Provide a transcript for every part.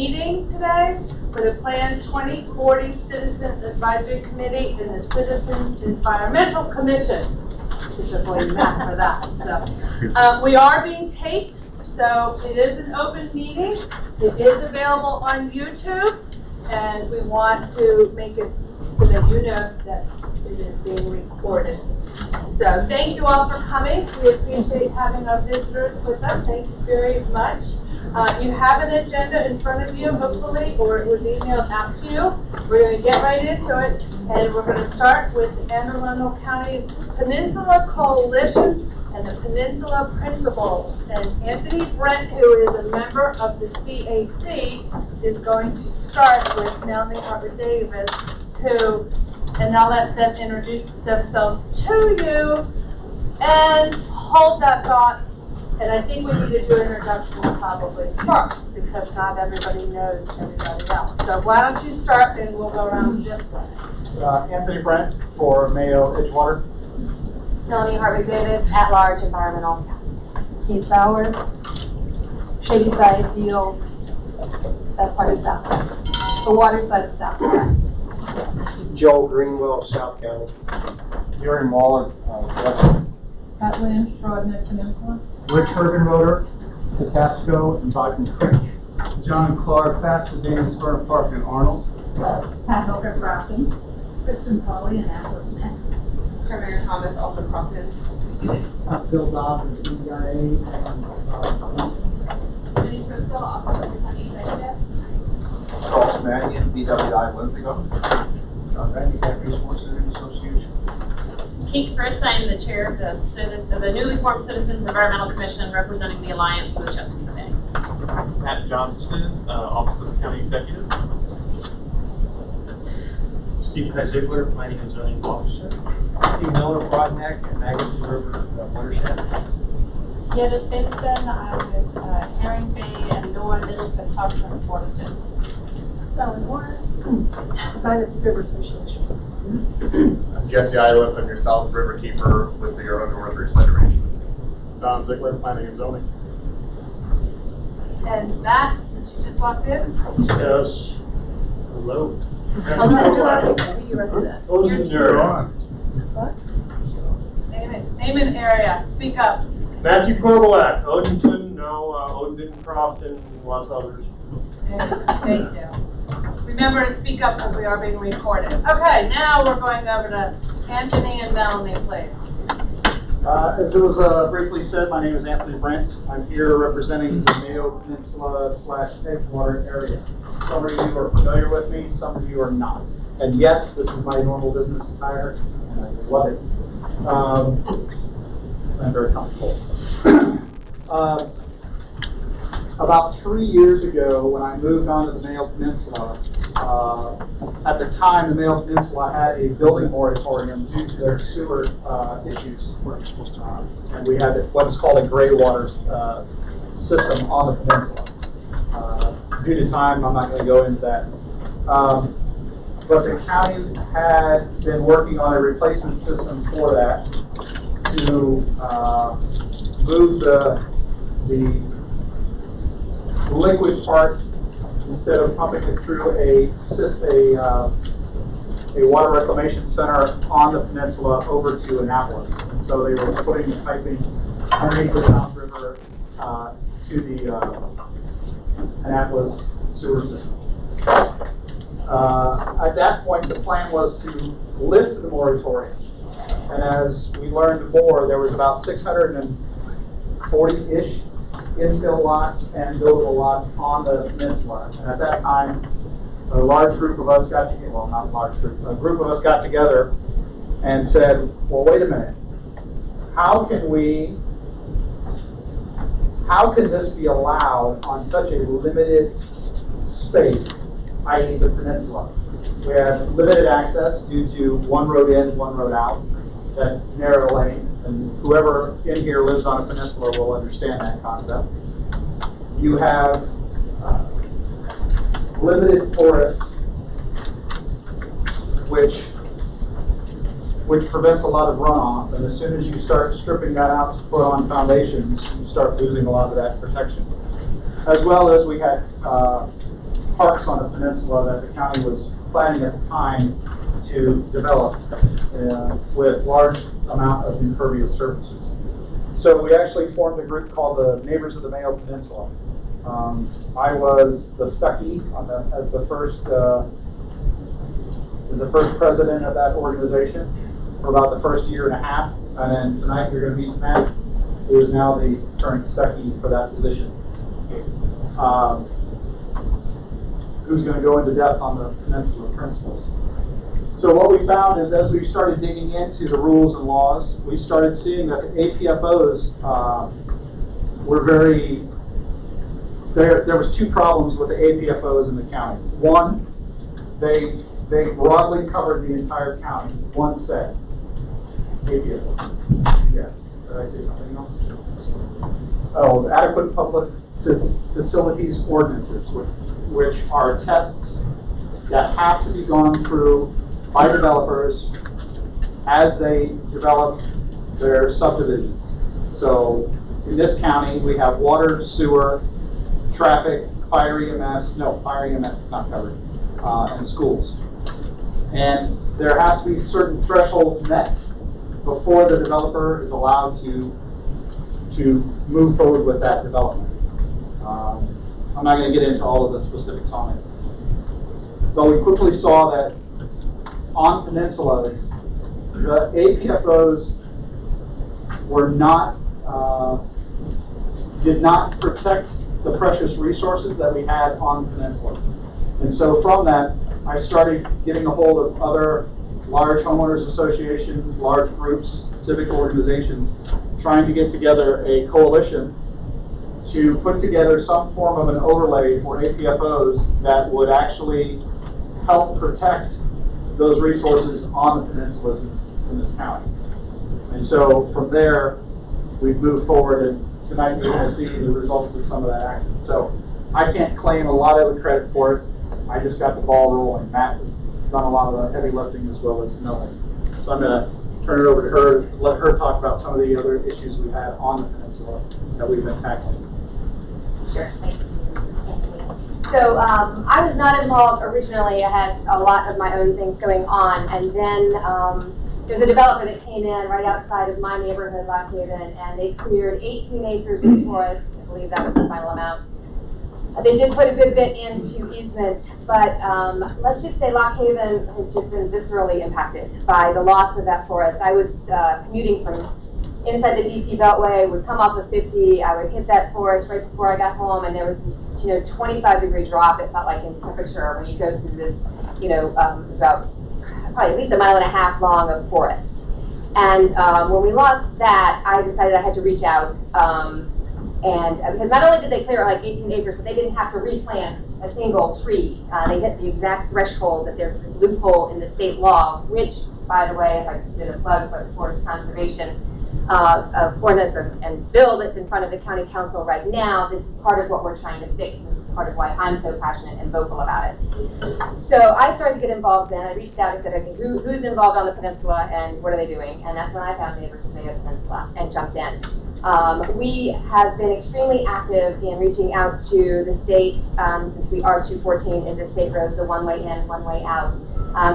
meeting today for the Plan 2040 Citizens Advisory Committee and the Citizens Environmental Commission. It's a boy math for that. So, we are being taped, so it is an open meeting. It is available on YouTube, and we want to make it so that you know that it is being recorded. So thank you all for coming. We appreciate having our visitors with us. Thank you very much. You have an agenda in front of you, hopefully, or it was emailed out to you. We're going to get right into it, and we're going to start with the Anne Arundel County Peninsula Coalition and the Peninsula Principals. And Anthony Brent, who is a member of the CAC, is going to start with Melanie Harper-Davis, who, and I'll let them introduce themselves to you, and hold that thought. And I think we need to do an introduction probably first, because not everybody knows everybody else. So why don't you start, and we'll go around this way. Anthony Brent for Mayo Edgewater. Melanie Harvick-Davis, at-large environmental. Keith Bauer, Shady Side Yield, that part of South County. The water side of South County. Joel Greenwell, South County. Urian Waller, West. Pat Lynch, Broadneck Peninsula. Rich Hergenroder, Patapsco, and Bodkin Creek. John Clark, Pasadena, Spurn Park, and Arnold. Pat Hilker, Grafton. Kristen Polly, Annapolis, Smith. Carmel Thomas, also Crofton. Bill Dobbs, EIA, and Jenny Crystal, also County Executive. Charles Mannion, BWI Winnebago. John Handicap Resource Center Association. Kate Fritz, I am the chair of the newly formed Citizens Environmental Commission representing the Alliance for the Chesapeake Bay. Pat Johnston, Office of the County Executive. Steve Ziegler, Planning and Zoning Officer. Steve Miller, Broadneck, and Magazine River Watershed. Judith Benson, I'm with Herring Bay and Noah Middlesex Harbor and Watershed. Sally Warren, United River Association. I'm Jesse Iliff, I'm your South River Keeper with the Euro Northridge Federation. Don Ziegler, Planning and Zoning. And Matt, since you just walked in. Yes. Hello. Who you represent? What? Name an area. Speak up. Matthew Korbalak, Odenton, Oden, Crofton, lots of others. Thank you. Remember to speak up because we are being recorded. Okay, now we're going over to Anthony and Melanie, please. As it was briefly said, my name is Anthony Brent. I'm here representing the Mayo Peninsula / Edgewater area. Some of you are familiar with me, some of you are not. And yes, this is my normal business attire, and I love it. I'm very comfortable. About 3 years ago, when I moved onto the Mayo Peninsula, at the time the Mayo Peninsula had a building moratorium due to their sewer issues. And we had what's called a gray water system on the peninsula. Due to time, I'm not going to go into that. But the county had been working on a replacement system for that to move the liquid part, instead of pumping it through a water reclamation center on the peninsula, over to Annapolis. And so they were putting the piping underneath the South River to the Annapolis sewer system. At that point, the plan was to lift the moratorium. And as we learned more, there was about 640-ish infill lots and buildable lots on the peninsula. And at that time, a large group of us got together, well, not a large group, a group of us got together and said, well, wait a minute. How can this be allowed on such a limited space, i.e. the peninsula? We have limited access due to one road in, one road out. That's narrow lane, and whoever in here lives on a peninsula will understand that concept. You have limited forests, which prevents a lot of runoff, and as soon as you start stripping that out to put on foundations, you start losing a lot of that protection. As well as we had parks on the peninsula that the county was planning at the time to develop with large amount of impervious surfaces. So we actually formed a group called the Neighbors of the Mayo Peninsula. I was the Stuckey as the first president of that organization for about the first year and a half, and then tonight you're going to meet Matt, who is now the current Stuckey for that position. Who's going to go into depth on the peninsula principles. So what we found is as we started digging into the rules and laws, we started seeing that the APFOs were very, there was two problems with the APFOs in the county. One, they broadly covered the entire county, one set. APFO. Yes, did I say something else? Oh, the adequate public facilities ordinances, which are tests that have to be gone through by developers as they develop their subdivisions. So in this county, we have water, sewer, traffic, fire EMS is not covered, and schools. And there has to be certain thresholds met before the developer is allowed to move forward with that development. I'm not going to get into all of the specifics on it. But we quickly saw that on peninsulas, the APFOs did not protect the precious resources that we had on peninsulas. And so from that, I started getting a hold of other large homeowners associations, large groups, civic organizations, trying to get together a coalition to put together some form of an overlay for APFOs that would actually help protect those resources on the peninsulas in this county. And so from there, we've moved forward, and tonight you're going to see the results of some of that action. So I can't claim a lot of the credit for it. I just got the ball rolling. Matt has done a lot of the heavy lifting as well as Melanie. So I'm going to turn it over to her, let her talk about some of the other issues we've had on the peninsula that we've been tackling. Sure, thank you. So I was not involved originally. I had a lot of my own things going on, and then there's a developer that came in right outside of my neighborhood, Lock Haven, and they cleared 18 acres of forest. I believe that was the final amount. They did put a good bit into easement, but let's just say Lock Haven has just been viscerally impacted by the loss of that forest. I was commuting from inside the DC Beltway, would come off of 50, I would hit that forest right before I got home, and there was this, 25-degree drop, it felt like, in temperature when you go through this, it was about probably at least 1.5 miles long of forest. And when we lost that, I decided I had to reach out, and because not only did they clear like 18 acres, but they didn't have to replant a single tree. They hit the exact threshold that there's this loophole in the state law, which, by the way, if I did a plug for the forest conservation ordinance and bill that's in front of the county council right now, this is part of what we're trying to fix. This is part of why I'm so passionate and vocal about it. So I started to get involved then. I reached out and said, okay, who's involved on the peninsula and what are they doing? And that's when I found Neighbors of the Mayo Peninsula and jumped in. We have been extremely active in reaching out to the state since we R214 is a state road, the one-way in, one-way out.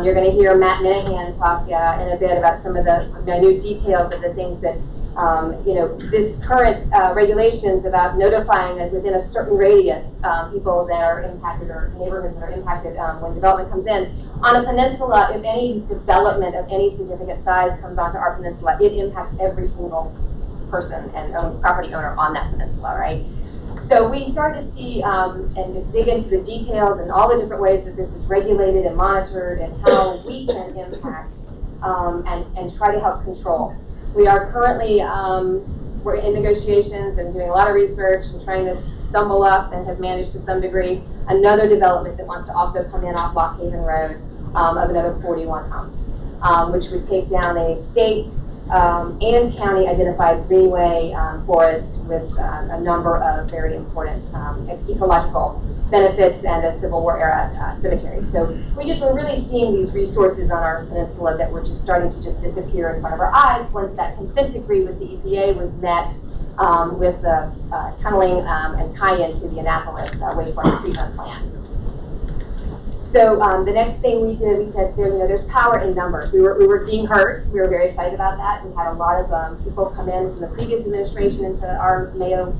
You're going to hear Matt Minahan talk in a bit about some of the minute details of the things that, this current regulations about notifying that within a certain radius, people that are impacted or neighborhoods that are impacted when development comes in. On a peninsula, if any development of any significant size comes onto our peninsula, it impacts every single person and property owner on that peninsula, right? So we start to see and just dig into the details and all the different ways that this is regulated and monitored and how we can impact and try to help control. We are currently, we're in negotiations and doing a lot of research and trying to stumble up and have managed to some degree another development that wants to also come in off Lock Haven Road of another 41 homes, which would take down a state and county identified greenway forest with a number of very important ecological benefits and a Civil War era cemetery. So we just were really seeing these resources on our peninsula that were just starting to just disappear in front of our eyes once that consent decree with the EPA was met with the tunneling and tie-in to the Annapolis wastewater treatment plant. So the next thing we did, we said, there's power in numbers. We were being heard. We were very excited about that. We had a lot of people come in from the previous administration into our Mayo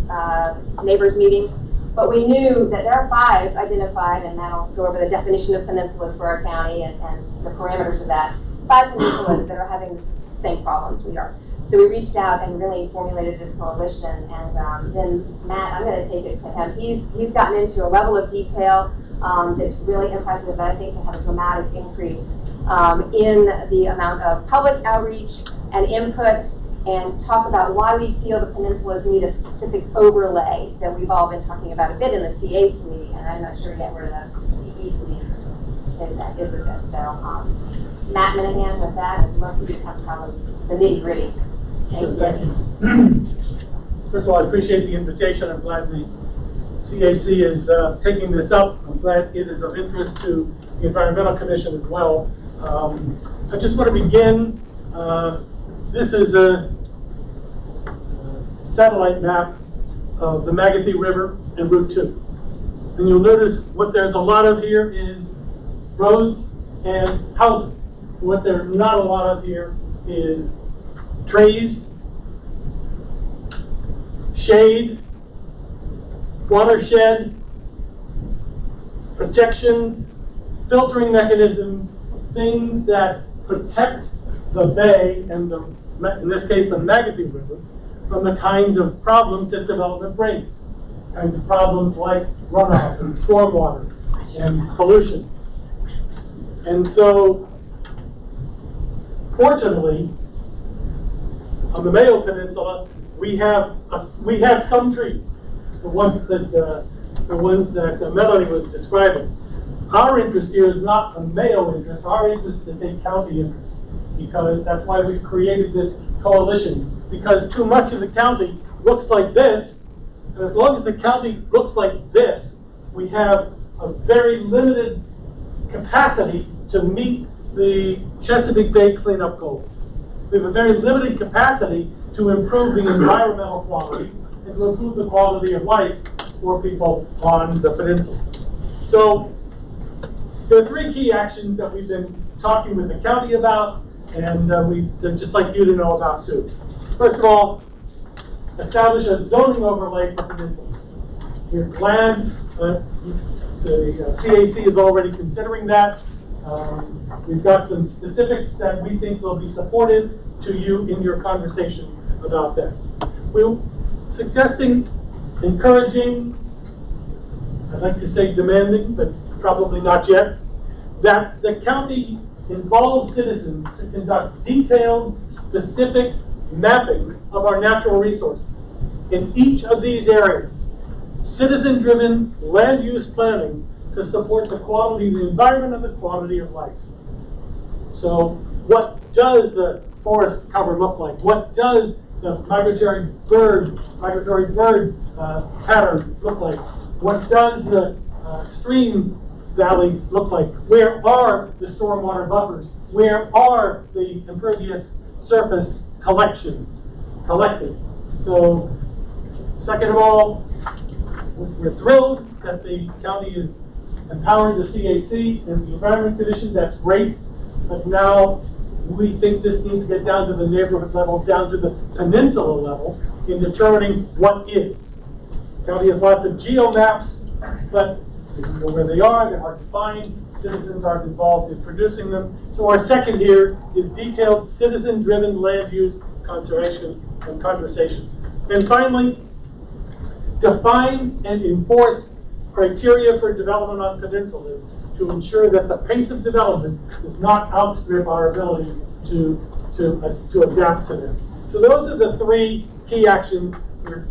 neighbors meetings. But we knew that there are 5 identified, and that'll go over the definition of peninsulas for our county and the parameters of that. 5 peninsulas that are having the same problems we are. So we reached out and really formulated this coalition. And then Matt, I'm going to take it to him. He's gotten into a level of detail that's really impressive, that I think can have a dramatic increase in the amount of public outreach and input, and talk about why we feel the peninsulas need a specific overlay that we've all been talking about a bit in the CAC, and I'm not sure yet where the CEC is with this. So Matt Minahan, with that, I'd love for you to come tell us the nitty gritty. Thank you. First of all, I appreciate the invitation. I'm glad the CAC is taking this up. I'm glad it is of interest to the Environmental Commission as well. I just want to begin. This is a satellite map of the Magothy River and Route 2. And you'll notice what there's a lot of here is roads and houses. What there's not a lot of here is trees, shade, watershed, protections, filtering mechanisms, things that protect the bay and in this case the Magothy River from the kinds of problems that development brings. Kinds of problems like runoff and stormwater and pollution. And so, fortunately, on the Mayo Peninsula, we have some trees. The ones that Melanie was describing. Our interest here is not a Mayo interest. Our interest is a county interest, because that's why we've created this coalition. Because too much of the county looks like this, and as long as the county looks like this, we have a very limited capacity to meet the Chesapeake Bay cleanup goals. We have a very limited capacity to improve the environmental quality and to improve the quality of life for people on the peninsulas. So there are 3 key actions that we've been talking with the county about, and we'd just like you to know about too. First of all, establish a zoning overlay for peninsulas. We're glad the CAC is already considering that. We've got some specifics that we think will be supportive to you in your conversation about that. We're suggesting, encouraging, I'd like to say demanding, but probably not yet, that the county involve citizens to conduct detailed, specific mapping of our natural resources. In each of these areas, citizen-driven land use planning to support the quality of the environment and the quality of life. So what does the forest cover look like? What does the migratory bird pattern look like? What does the stream valleys look like? Where are the stormwater buffers? Where are the impervious surface collected? So, second of all, we're thrilled that the county is empowering the CAC and the Environment Commission. That's great. But now we think this needs to get down to the neighborhood level, down to the peninsula level, in determining what is. The county has lots of geo maps, but we don't know where they are. They're hard to find. Citizens aren't involved in producing them. So our second here is detailed citizen-driven land use conservation and conversations. And finally, define and enforce criteria for development on peninsulas to ensure that the pace of development does not outstrip our ability to adapt to them. So those are the 3 key actions. We're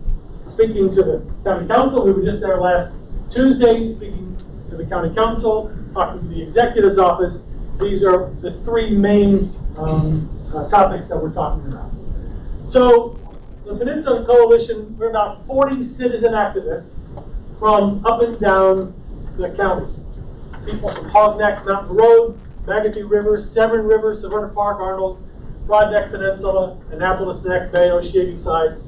speaking to the county council. We were just there last Tuesday speaking to the county council, talking to the executive's office. These are the 3 main topics that we're talking about. So the Peninsula Coalition, we're about 40 citizen activists from up and down the county. People from Hog Neck Mountain Road, Magothy River, Severn River, Severna Park, Arnold, Broad Neck Peninsula, Annapolis Neck, Mayo, Shadyside.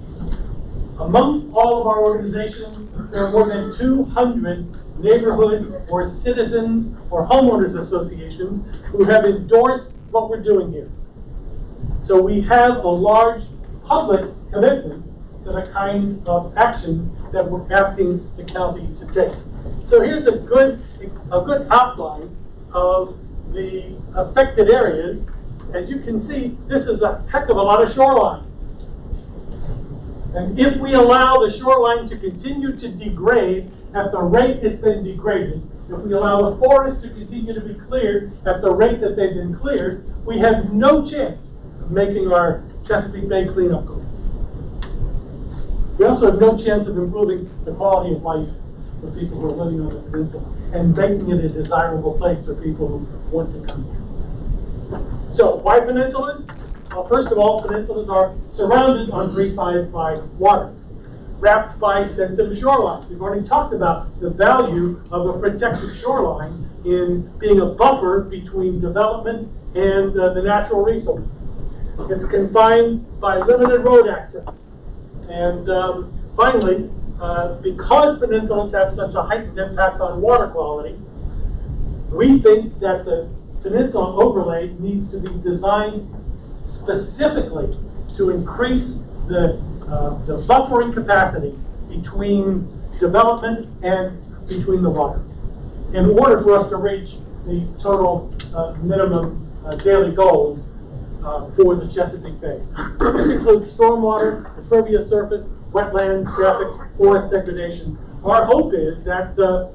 Amongst all of our organizations, there are more than 200 neighborhood or citizens or homeowners associations who have endorsed what we're doing here. So we have a large public commitment to the kinds of actions that we're asking the county to take. So here's a good outline of the affected areas. As you can see, this is a heck of a lot of shoreline. And if we allow the shoreline to continue to degrade at the rate it's been degraded, if we allow the forests to continue to be cleared at the rate that they've been cleared, we have no chance of making our Chesapeake Bay cleanup goals. We also have no chance of improving the quality of life for people who are living on the peninsula and making it a desirable place for people who want to come here. So why peninsulas? Well, first of all, peninsulas are surrounded on three sides by water, wrapped by sensitive shorelines. We've already talked about the value of a protected shoreline in being a buffer between development and the natural resource. It's confined by limited road access. And finally, because peninsulas have such a heightened impact on water quality, we think that the peninsula overlay needs to be designed specifically to increase the buffering capacity between development and between the water, in order for us to reach the total minimum daily goals for the Chesapeake Bay. So this includes stormwater, impervious surface, wetlands, traffic, forest degradation. Our hope is that the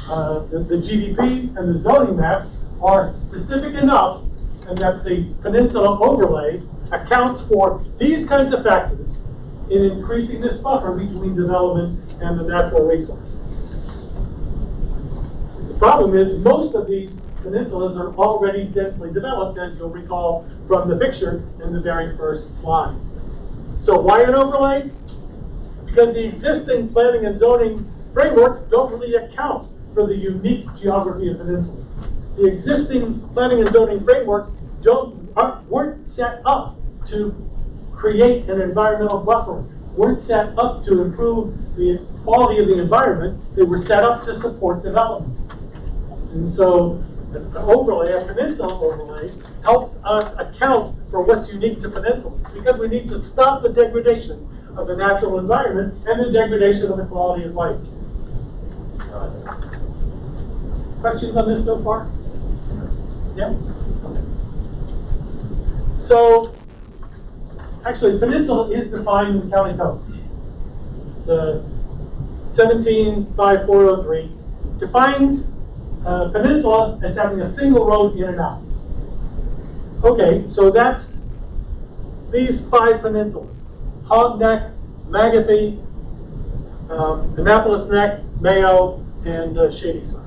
GDP and the zoning maps are specific enough and that the peninsula overlay accounts for these kinds of factors in increasing this buffer between development and the natural resource. The problem is most of these peninsulas are already densely developed, as you'll recall from the picture in the very first slide. So why an overlay? Because the existing planning and zoning frameworks don't really account for the unique geography of peninsula. The existing planning and zoning frameworks weren't set up to create an environmental buffer, weren't set up to improve the quality of the environment. They were set up to support development. And so an overlay, a peninsula overlay, helps us account for what's unique to peninsulas, because we need to stop the degradation of the natural environment and the degradation of the quality of life. Questions on this so far? Yeah? So, actually, peninsula is defined in the county code. It's 175403. Defines peninsula as having a single road in and out. Okay, so that's these 5 peninsulas: Hog Neck, Magathie, Annapolis Neck, Mayo, and Shady Side.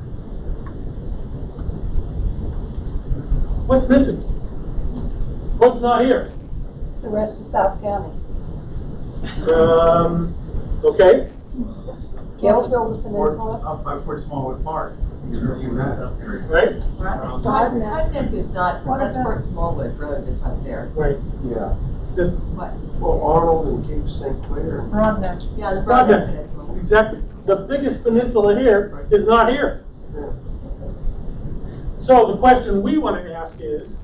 What's missing? What's not here? The rest of South County. Okay. Galesville's a peninsula. Up by Fort Smallwood Park. You've never seen that up there. Right? I think it's not, that's Fort Smallwood Road that's up there. Right. Yeah. What? Well, Arnold and Cape St. Clair. Broadneck. Yeah, the Broadneck. Broadneck Peninsula. Exactly. The biggest peninsula here is not here. Yeah. So the question we want to ask is,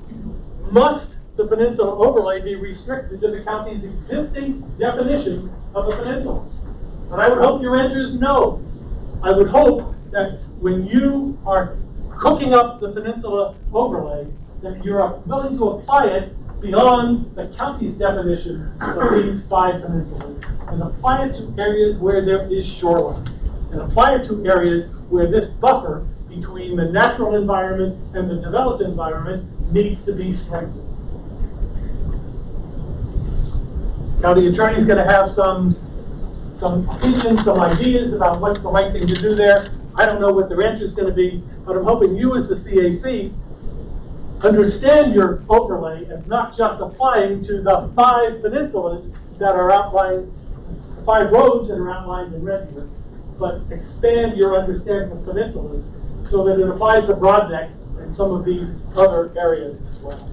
must the peninsula overlay be restricted to the county's existing definition of a peninsula? And I would hope your answer is no. I would hope that when you are cooking up the peninsula overlay, that you're willing to apply it beyond the county's definition of these 5 peninsulas, and apply it to areas where there is shoreline, and apply it to areas where this buffer between the natural environment and the developed environment needs to be strengthened. Now the attorney's going to have some opinions, some ideas about what's the right thing to do there. I don't know what their answer is going to be, but I'm hoping you as the CAC understand your overlay as not just applying to the 5 peninsulas that are outlined, 5 roads that are outlined in red here, but expand your understanding of peninsulas so that it applies to Broadneck and some of these other areas as well.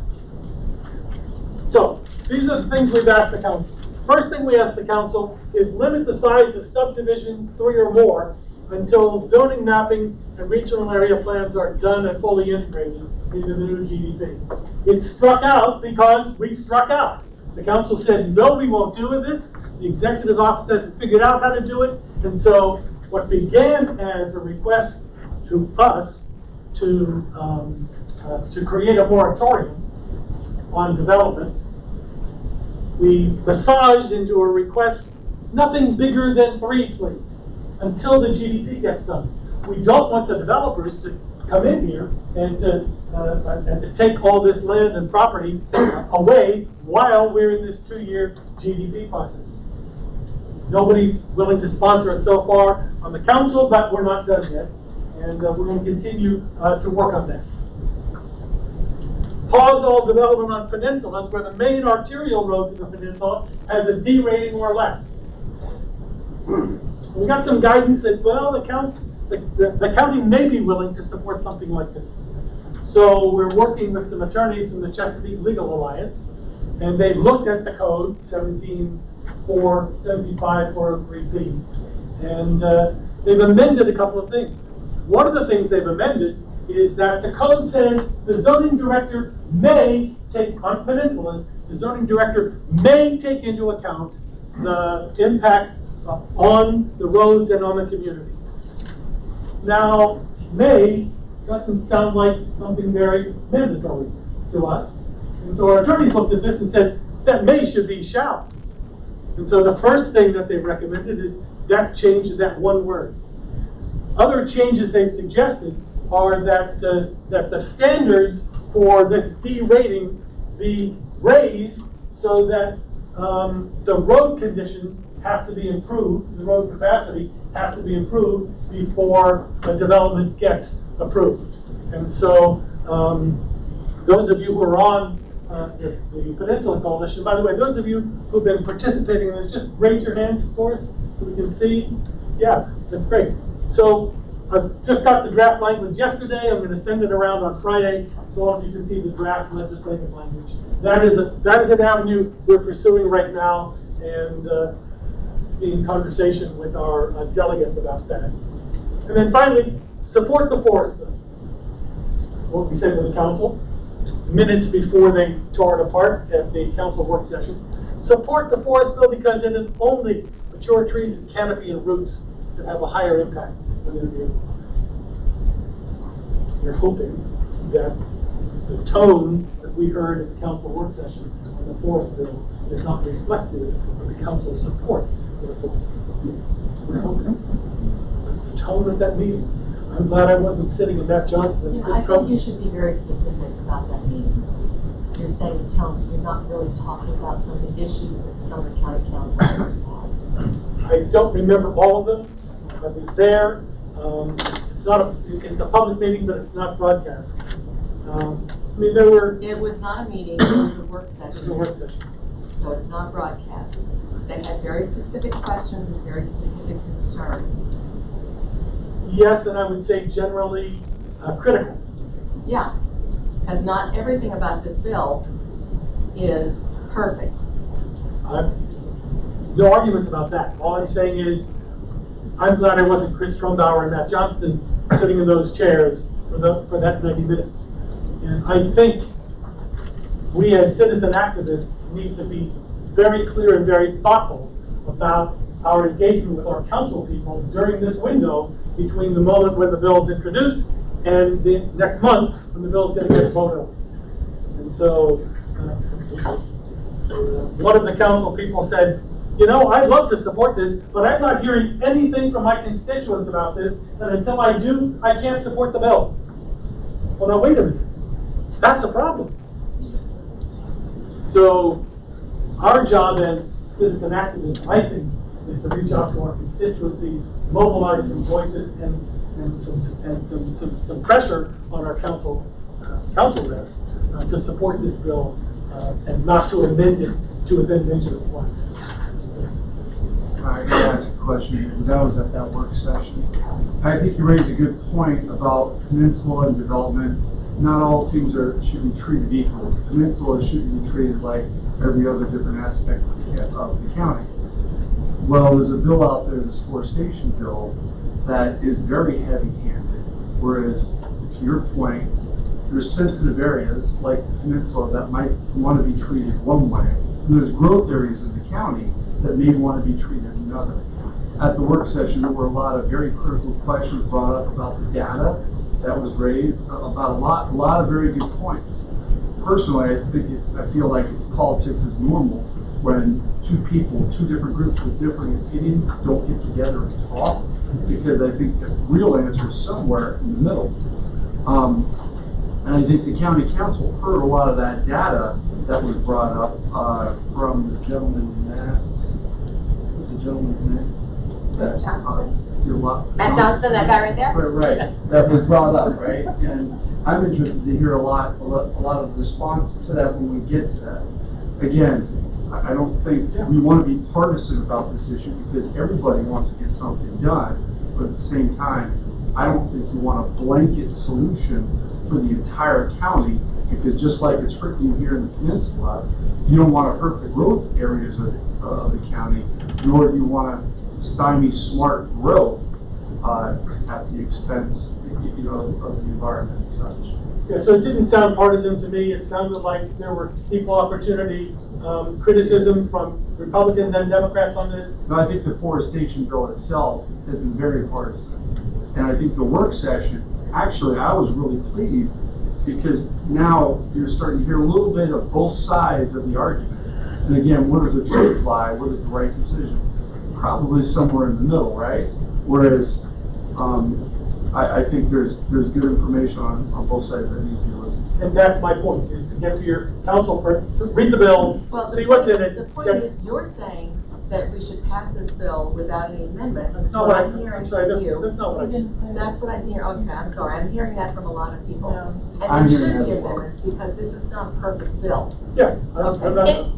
So, these are the things we've asked the council. First thing we asked the council is limit the size of subdivisions 3 or more until zoning mapping and regional area plans are done and fully integrated into the new GDP. It struck out because we struck out. The council said, no, we won't do this. The executive office hasn't figured out how to do it. And so what began as a request to us to create a moratorium on development, we massaged into a request, nothing bigger than 3, please, until the GDP gets done. We don't want the developers to come in here and to take all this land and property away while we're in this 2-year GDP process. Nobody's willing to sponsor it so far on the council, but we're not done yet. And we're going to continue to work on that. Pause all development on peninsulas where the main arterial road to the peninsula has a D rating or less. We got some guidance that, well, the county may be willing to support something like this. So we're working with some attorneys from the Chesapeake Legal Alliance, and they looked at the code 17403B, and they've amended a couple of things. One of the things they've amended is that the code says the zoning director may take, on peninsulas, the zoning director may take into account the impact on the roads and on the community. Now, may doesn't sound like something very mandatory to us. And so our attorneys looked at this and said, that may should be shall. And so the first thing that they recommended is that change that one word. Other changes they've suggested are that the standards for this D rating be raised so that the road conditions have to be improved, the road capacity has to be improved before the development gets approved. And so those of you who are on the Peninsula Coalition, by the way, those of you who've been participating in this, just raise your hands for us so we can see. Yeah, that's great. So I just got the draft language yesterday. I'm going to send it around on Friday so all of you can see the draft legislative language. That is an avenue we're pursuing right now, and be in conversation with our delegates about that. And then finally, support the forest bill. What we said to the council minutes before they tore it apart at the council work session. Support the forest bill because it is only mature trees and canopy and roots that have a higher impact than the view. We're hoping that the tone that we heard at the council work session on the forest bill is not reflective of the council's support for the forest bill. We're hoping the tone of that meeting. I'm glad I wasn't sitting in Matt Johnston. I think you should be very specific about that meeting. You're saying the tone, you're not really talking about some of the issues that some of the county council members had. I don't remember all of them. I was there. It's a public meeting, but it's not broadcast. I mean, there were... It was not a meeting, it was a work session. It was a work session. So it's not broadcast. They had very specific questions and very specific concerns. Yes, and I would say generally critical. Yeah, because not everything about this bill is perfect. No arguments about that. All I'm saying is, I'm glad I wasn't Chris Trumbauer and Matt Johnston sitting in those chairs for that 90 minutes. And I think we as citizen activists need to be very clear and very thoughtful about our engagement with our council people during this window between the moment when the bill is introduced and the next month when the bill is going to get voted on. And so one of the council people said, you know, I'd love to support this, but I'm not hearing anything from my constituents about this, and until I do, I can't support the bill. Well, now wait a minute. That's a problem. So our job as citizen activists, I think, is to reach out to our constituencies, mobilize some voices and some pressure on our council reps to support this bill and not to amend it to within an inch of its life. I gotta ask a question because I was at that work session. I think you raised a good point about peninsula and development. Not all things should be treated equally. Peninsula shouldn't be treated like every other different aspect of the county. Well, there's a bill out there, this forestation bill, that is very heavy-handed, whereas, to your point, there's sensitive areas like the peninsula that might want to be treated one way, and there's growth areas in the county that may want to be treated another. At the work session, there were a lot of very critical questions brought up about the data that was raised, about a lot of very good points. Personally, I feel like politics is normal when two people, two different groups with different opinions don't get together and talk, because I think the real answer is somewhere in the middle. And I think the county council heard a lot of that data that was brought up from the gentleman, what's the gentleman's name? Matt Johnston, that guy right there? Right, that was brought up, right? And I'm interested to hear a lot of responses to that when we get to that. Again, I don't think we want to be partisan about this issue because everybody wants to get something done, but at the same time, I don't think you want a blanket solution for the entire county, because just like it's hurting here in the peninsula, you don't want to hurt the growth areas of the county, nor do you want to stymie smart growth at the expense, of the environment and such. Yeah, so it didn't sound partisan to me. It sounded like there were equal opportunity criticism from Republicans and Democrats on this. No, I think the forestation bill itself has been very partisan. And I think the work session, actually, I was really pleased because now you're starting to hear a little bit of both sides of the argument. And again, where does the truth lie? What is the right decision? Probably somewhere in the middle, right? Whereas I think there's good information on both sides that needs to be listened to. And that's my point, is to get to your council, read the bill, see what's in it. The point is, you're saying that we should pass this bill without any amendments. That's not what I'm hearing I'm sorry, from you. that's not what I said. That's what I'm hearing. Okay, I'm sorry. I'm hearing that from a lot of people. Yeah. And there should hearing be that as well. amendments because this is not a perfect bill. Yeah. Okay.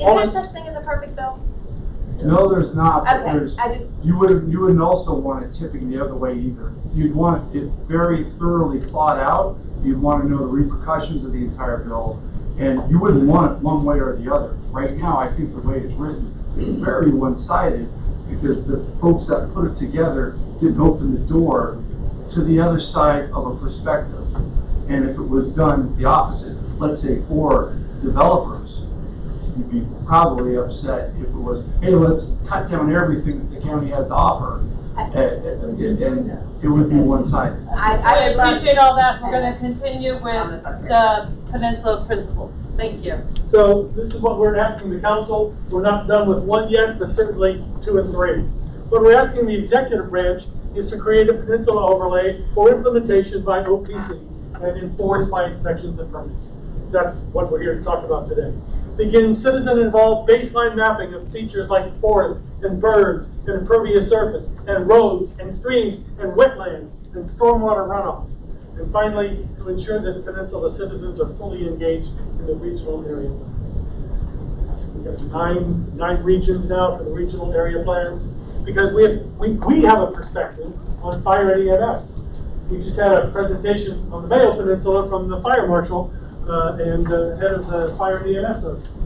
Is there such thing as a perfect bill? No, there's not. But Okay, there's, I just, you wouldn't also want it tipping the other way either. You'd want it very thoroughly thought out. You'd want to know the repercussions of the entire bill, and you wouldn't want it one way or the other. Right now, I think the way it's written is very one-sided because the folks that put it together didn't open the door to the other side of a perspective. And if it was done the opposite, let's say for developers, you'd be probably upset if it was, hey, let's cut down everything that the county has to offer. And it would be one-sided. I appreciate all that. We're going to continue with the Peninsula principles. Thank you. So this is what we're asking the council. We're not done with one yet, but certainly 2 and 3. What we're asking the executive branch is to create a peninsula overlay for implementation by OPC and enforced by inspections and permits. That's what we're here to talk about today. Begin citizen-involved baseline mapping of features like forests and birds and impervious surface and roads and streams and wetlands and stormwater runoff. And finally, to ensure that the peninsula citizens are fully engaged in the regional area plans. We've got nine regions now for the regional area plans because we have a perspective on fire and EMS. We just had a presentation on the Mayo Peninsula from the fire marshal and head of the fire and EMS service.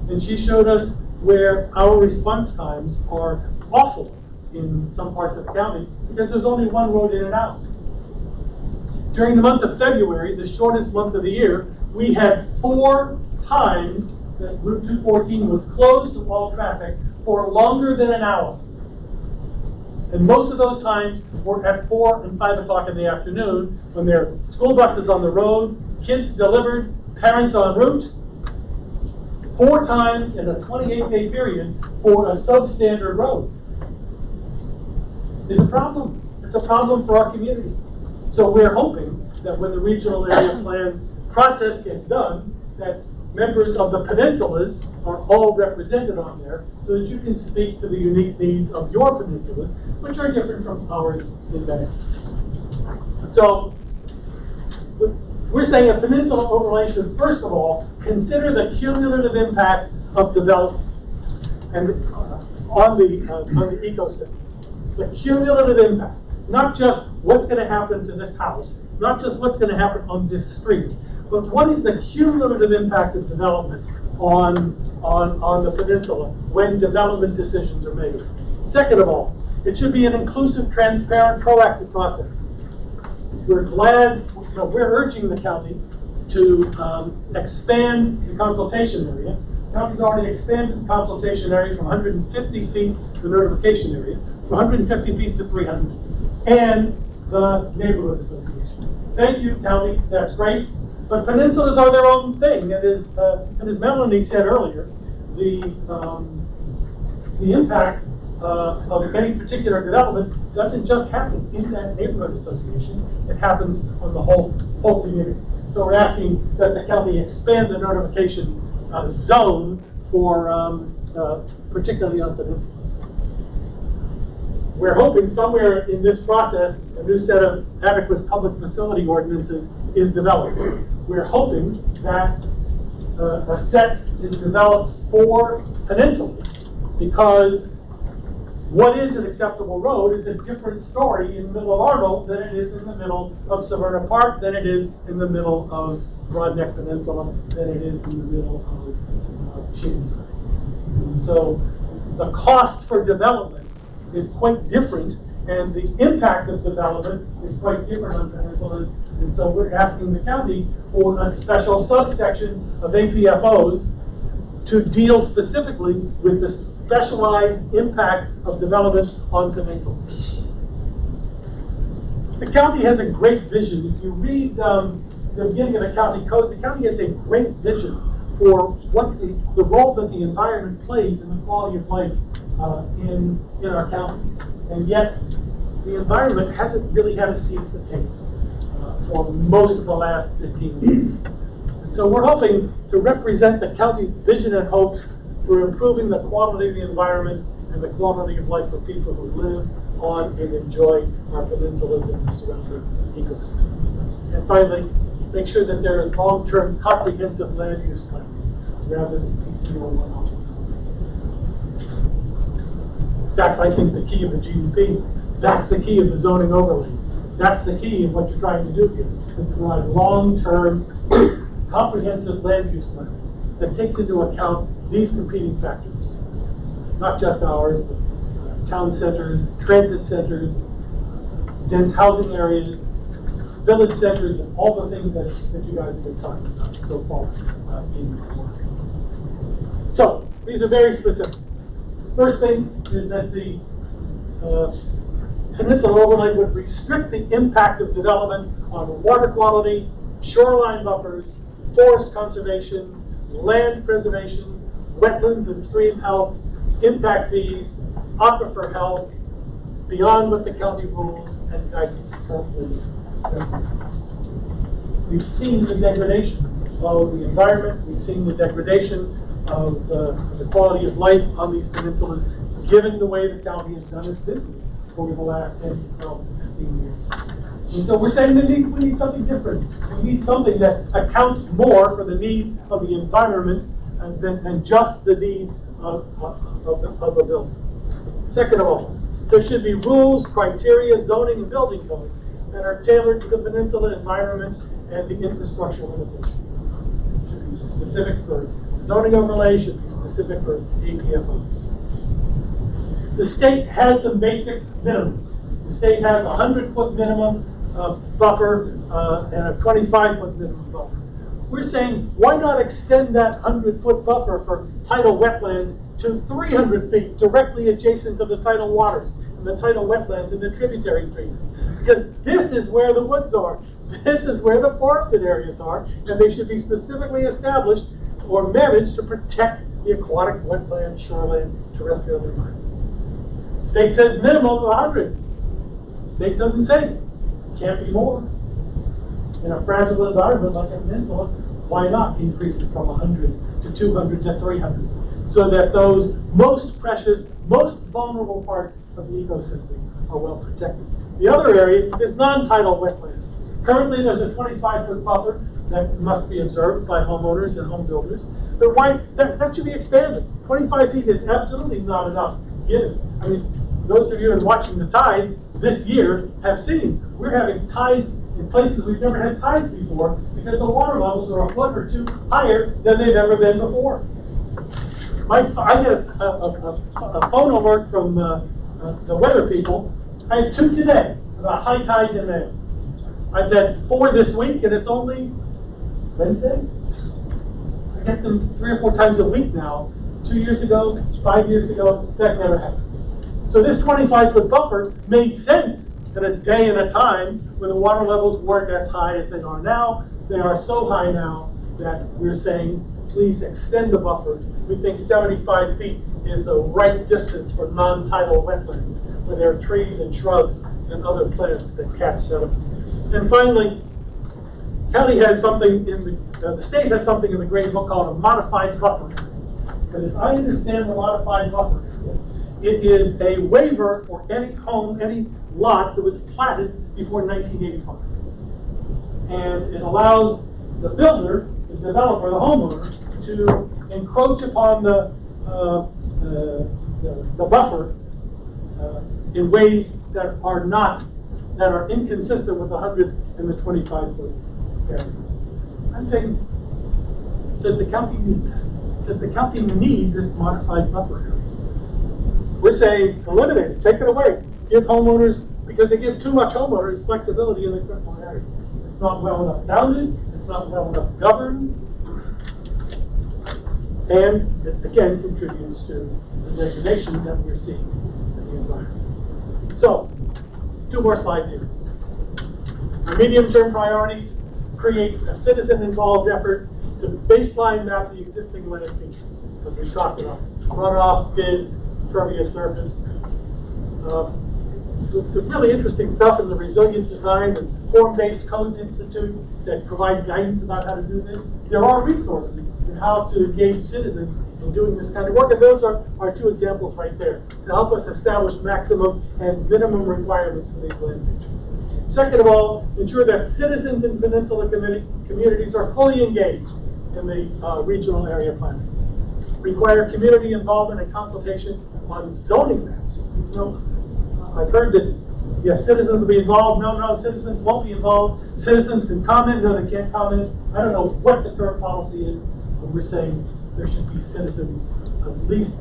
And she showed us where our response times are awful in some parts of the county because there's only one road in and out. During the month of February, the shortest month of the year, we had 4 times that Route 214 was closed to all traffic for longer than an hour. And most of those times were at 4 and 5 o'clock in the afternoon when there are school buses on the road, kids delivered, parents en route. 4 times in a 28-day period for a substandard road is a problem. It's a problem for our community. So we're hoping that when the regional area plan process gets done, that members of the peninsulas are all represented on there so that you can speak to the unique needs of your peninsulas, which are different from ours in Mayo. So we're saying a peninsula overlay should, first of all, consider the cumulative impact of development and on the ecosystem. The cumulative impact, not just what's going to happen to this house, not just what's going to happen on this street, but what is the cumulative impact of development on the peninsula when development decisions are made. Second of all, it should be an inclusive, transparent, proactive process. We're glad, we're urging the county to expand the consultation area. The county's already expanded the consultation area from 150 feet, the notification area, from 150 feet to 300, and the neighborhood association. Thank you, county, that's great. But peninsulas are their own thing, and as Melanie said earlier, the impact of any particular development doesn't just happen in that neighborhood association, it happens on the whole community. So we're asking that the county expand the notification zone for particularly on peninsulas. We're hoping somewhere in this process, a new set of adequate public facility ordinances is developed. We're hoping that a set is developed for peninsulas, because what is an acceptable road is a different story in the middle of Arnold than it is in the middle of Severna Park, than it is in the middle of Broadneck Peninsula, than it is in the middle of Shadyside. And so the cost for development is quite different, and the impact of development is quite different on peninsulas. And so we're asking the county for a special subsection of APFOs to deal specifically with the specialized impact of development on peninsulas. The county has a great vision. If you read the beginning of the county code, the county has a great vision for what the role that the environment plays in the quality of life in our county. And yet, the environment hasn't really had a seat at the table for most of the last 15 years. And so we're hoping to represent the county's vision and hopes for improving the quality of the environment and the quality of life for people who live on and enjoy our peninsulas and the surrounding ecosystems. And finally, make sure that there is long-term comprehensive land use planning rather than piecemeal one-off. That's, I think, the key of the GDP. That's the key of the zoning overlays. That's the key of what you're trying to do here, is to provide long-term, comprehensive land use planning that takes into account these competing factors. Not just ours, but town centers, transit centers, dense housing areas, village centers, and all the things that you guys have been talking about so far in your work. So, these are very specific. First thing is that the Peninsula Overlay would restrict the impact of development on water quality, shoreline buffers, forest conservation, land preservation, wetlands and stream health, impact fees, aquifer health, beyond what the county rules and guidance currently represent. We've seen the degradation of the environment, we've seen the degradation of the quality of life on these peninsulas, given the way the county has done its business over the last 10 to 12 to 15 years. And so we're saying we need something different. We need something that accounts more for the needs of the environment than just the needs of a building. Second of all, there should be rules, criteria, zoning, and building codes that are tailored to the peninsula environment and the infrastructure limitations. Should be specific for zoning overlay, should be specific for APFOs. The state has some basic minimums. The state has a 100-foot minimum buffer and a 25-foot minimum buffer. We're saying, why not extend that 100-foot buffer for tidal wetlands to 300 feet directly adjacent to the tidal waters and the tidal wetlands and the tributary streams? Because this is where the woods are. This is where the forested areas are, and they should be specifically established or managed to protect the aquatic, wetland, shoreland, terrestrial environments. The state says minimum of 100. The state doesn't say. It can't be more. In a fragile environment like a peninsula, why not increase it from 100 to 200 to 300, so that those most precious, most vulnerable parts of the ecosystem are well protected. The other area is non-tidal wetlands. Currently, there's a 25-foot buffer that must be observed by homeowners and home builders. But why that should be expanded. 25 feet is absolutely not enough. I mean, those of you who are watching the tides this year have seen we're having tides in places we've never had tides before because the water levels are a foot or two higher than they've ever been before. I had a phone alert from the weather people. I had 2 today about high tides in May. I've had 4 this week, and it's only Wednesday. I get them 3 or 4 times a week now. 2 years ago, 5 years ago, that never happened. So this 25-foot buffer made sense at a day and a time when the water levels weren't as high as they are now. They are so high now that we're saying, please extend the buffer. We think 75 feet is the right distance for non-tidal wetlands, where there are trees and shrubs and other plants that catch sediment. And finally, county has something in the state has something in the grade book called a modified buffer. But as I understand the modified buffer, it is a waiver for any home, any lot that was platted before 1985. And it allows the builder, the developer, the homeowner, to encroach upon the buffer in ways that are inconsistent with the 100 and the 25-foot areas. I'm saying, does the county need that? Does the county need this modified buffer area? We're saying eliminate it, take it away, give homeowners, because they give too much homeowners flexibility in the critical area. It's not well enough bounded, it's not well enough governed, and it again contributes to the degradation that we're seeing in the environment. So, 2 more slides here. Our medium-term priorities: create a citizen-involved effort to baseline map the existing land features, as we talked about runoff, bids, impervious surface. Some really interesting stuff in the Resilient Design and Form-Based Codes Institute that provide guidance about how to do this. There are resources in how to engage citizens in doing this kind of work, and those are 2 examples right there to help us establish maximum and minimum requirements for these land features. Second of all, ensure that citizens in Peninsula communities are fully engaged in the regional area planning. Require community involvement and consultation on zoning maps. You know, I've heard that, yes, citizens will be involved. No, citizens won't be involved. Citizens can comment. No, they can't comment. I don't know what the current policy is, but we're saying there should be citizens, at least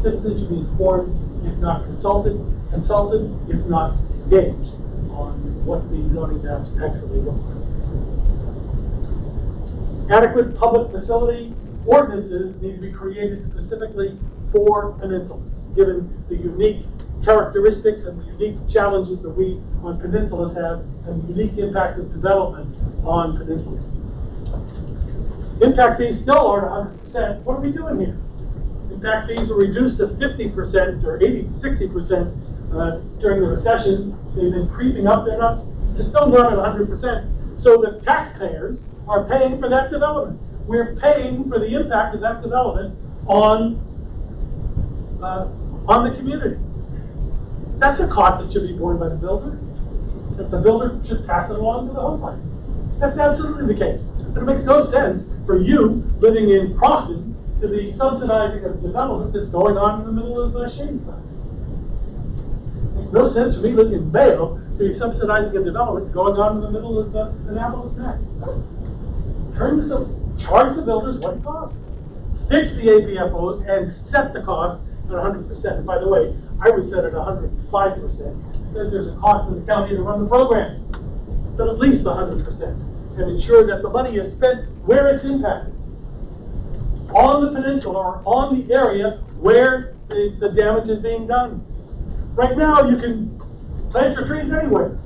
citizens should be informed, if not consulted, if not engaged on what the zoning maps actually look like. Adequate public facility ordinances need to be created specifically for peninsulas, given the unique characteristics and the unique challenges that we on peninsulas have and the unique impact of development on peninsulas. Impact fees still aren't 100%. What are we doing here? Impact fees were reduced to 50% or 60% during the recession. They've been creeping up. They're still not at 100%. So the taxpayers are paying for that development. We're paying for the impact of that development on the community. That's a cost that should be borne by the builder. That the builder should pass it along to the home buyer. That's absolutely the case. But it makes no sense for you living in Crofton to be subsidizing a development that's going on in the middle of the shady side. It makes no sense for me living in Mayo to be subsidizing a development going on in the middle of the Annapolis Neck. Turn this up, charge the builders what it costs. Fix the ABFOs and set the cost at 100%. And by the way, I would set it at 105% because there's a cost to the county to run the program. But at least 100%. And ensure that the money is spent where it's impacted. On the peninsula or on the area where the damage is being done. Right now you can plant your trees anywhere.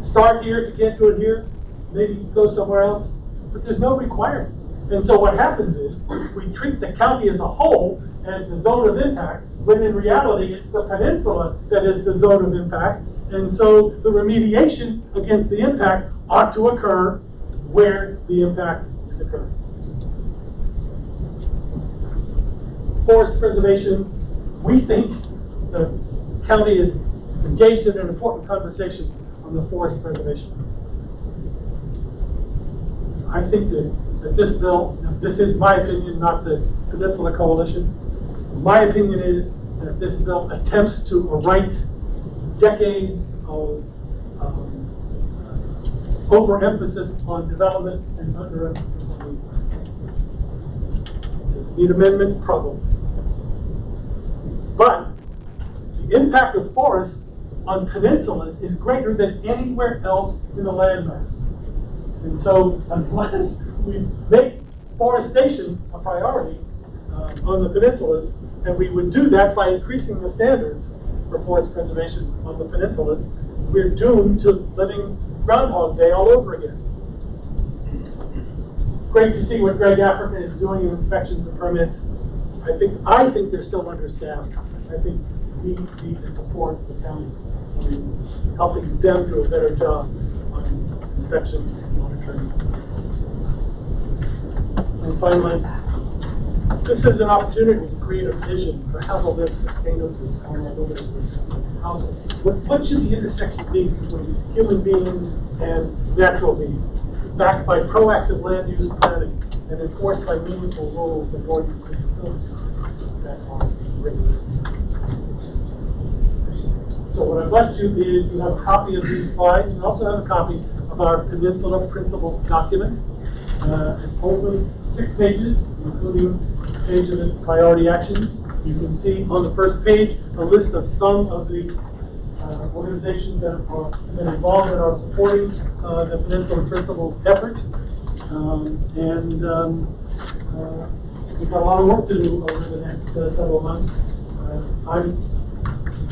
Start here if you can't do it here. Maybe go somewhere else. But there's no requirement. And so what happens is we treat the county as a whole as the zone of impact, when in reality it's the peninsula that is the zone of impact. And so the remediation against the impact ought to occur where the impact is occurring. Forest preservation, we think the county is engaged in an important conversation on the forest preservation. I think that this bill, this is my opinion, not the Peninsula Coalition. My opinion is that this bill attempts to right decades of overemphasis on development and underemphasis on the environment. Does it need amendment? Probably. But the impact of forests on peninsulas is greater than anywhere else in the landmass. And so unless we make forestation a priority on the peninsulas, and we would do that by increasing the standards for forest preservation on the peninsulas, we're doomed to living Groundhog Day all over again. Great to see what Greg Africa is doing in inspections and permits. I think they're still understaffed. I think we need to support the county in helping them do a better job on inspections and monitoring. And finally, this is an opportunity to create a vision for how to live sustainably on our limited resources. What should the intersection be between human beings and natural beings, backed by proactive land use planning and enforced by meaningful rules and ordinances that are rigorous. So what I've left you is you have a copy of these slides. You also have a copy of our Peninsula Principles document. It's only 6 pages, including a page of the priority actions. You can see on the first page a list of some of the organizations that have been involved and are supporting the Peninsula Principles effort. We've got a lot of work to do over the next several months. I'm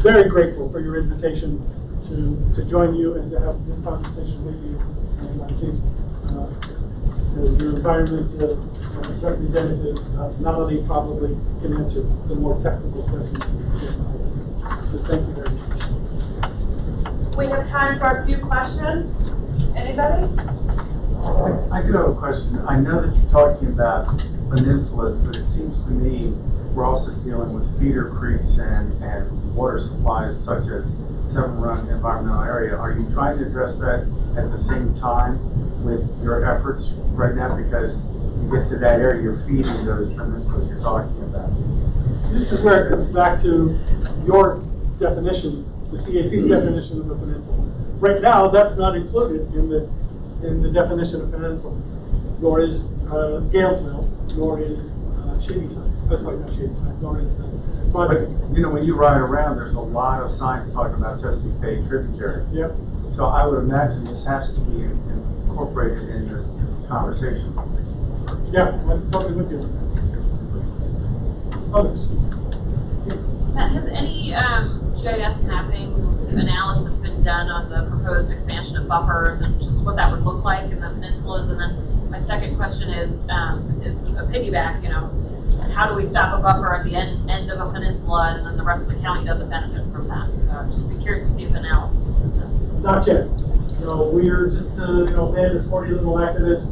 very grateful for your invitation to join you and to have this conversation with you. And I think as your environment representative, Melanie probably can answer the more technical questions. So thank you very much. We have time for a few questions. Anybody? I do have a question. I know that you're talking about peninsulas, but it seems to me we're also dealing with feeder creeks and water supplies such as Seven Run Environmental Area. Are you trying to address that at the same time with your efforts right now? Because you get to that area, you're feeding those peninsulas you're talking about. This is where it comes back to your definition, the CAC's definition of a peninsula. Right now, that's not included in the definition of peninsula, nor is Galesville, nor is Shadyside. That's like not Shadyside, nor is but you know, when you ride around, there's a lot of signs talking about Chesapeake Bay tributary. Yep. So I would imagine this has to be incorporated in this conversation. Yeah, I'm totally with you. Others? Matt, has any GIS mapping analysis been done on the proposed expansion of buffers and just what that would look like in the peninsulas? And then my second question is a piggyback, you know, how do we stop a buffer at the end of a peninsula and then the rest of the county doesn't benefit from that? So I'd just be curious to see if analysis has been done. Not yet. We're just band of 40 little activists.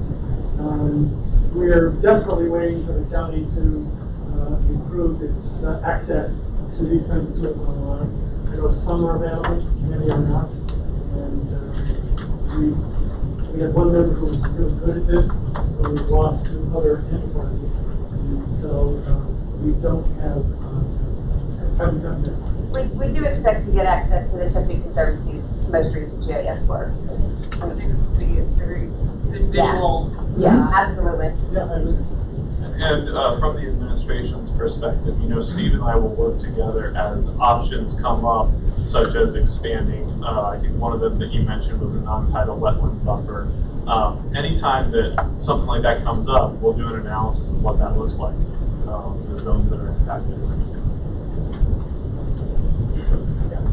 We're desperately waiting for the county to improve its access to these kinds of tools online. I know some are available, many are not. And we had one member who was really good at this, but we've lost to other enterprises. And so we don't haven't done that. We do expect to get access to the Chesapeake Conservancy's most recent GIS work. I think this would be a very good visual. Yeah, absolutely. Yeah, I agree. And from the administration's perspective, you know, Steve and I will work together as options come up, such as expanding. I think one of them that you mentioned was an untitled wetland buffer. Anytime that something like that comes up, we'll do an analysis of what that looks like, the zones that are impacted.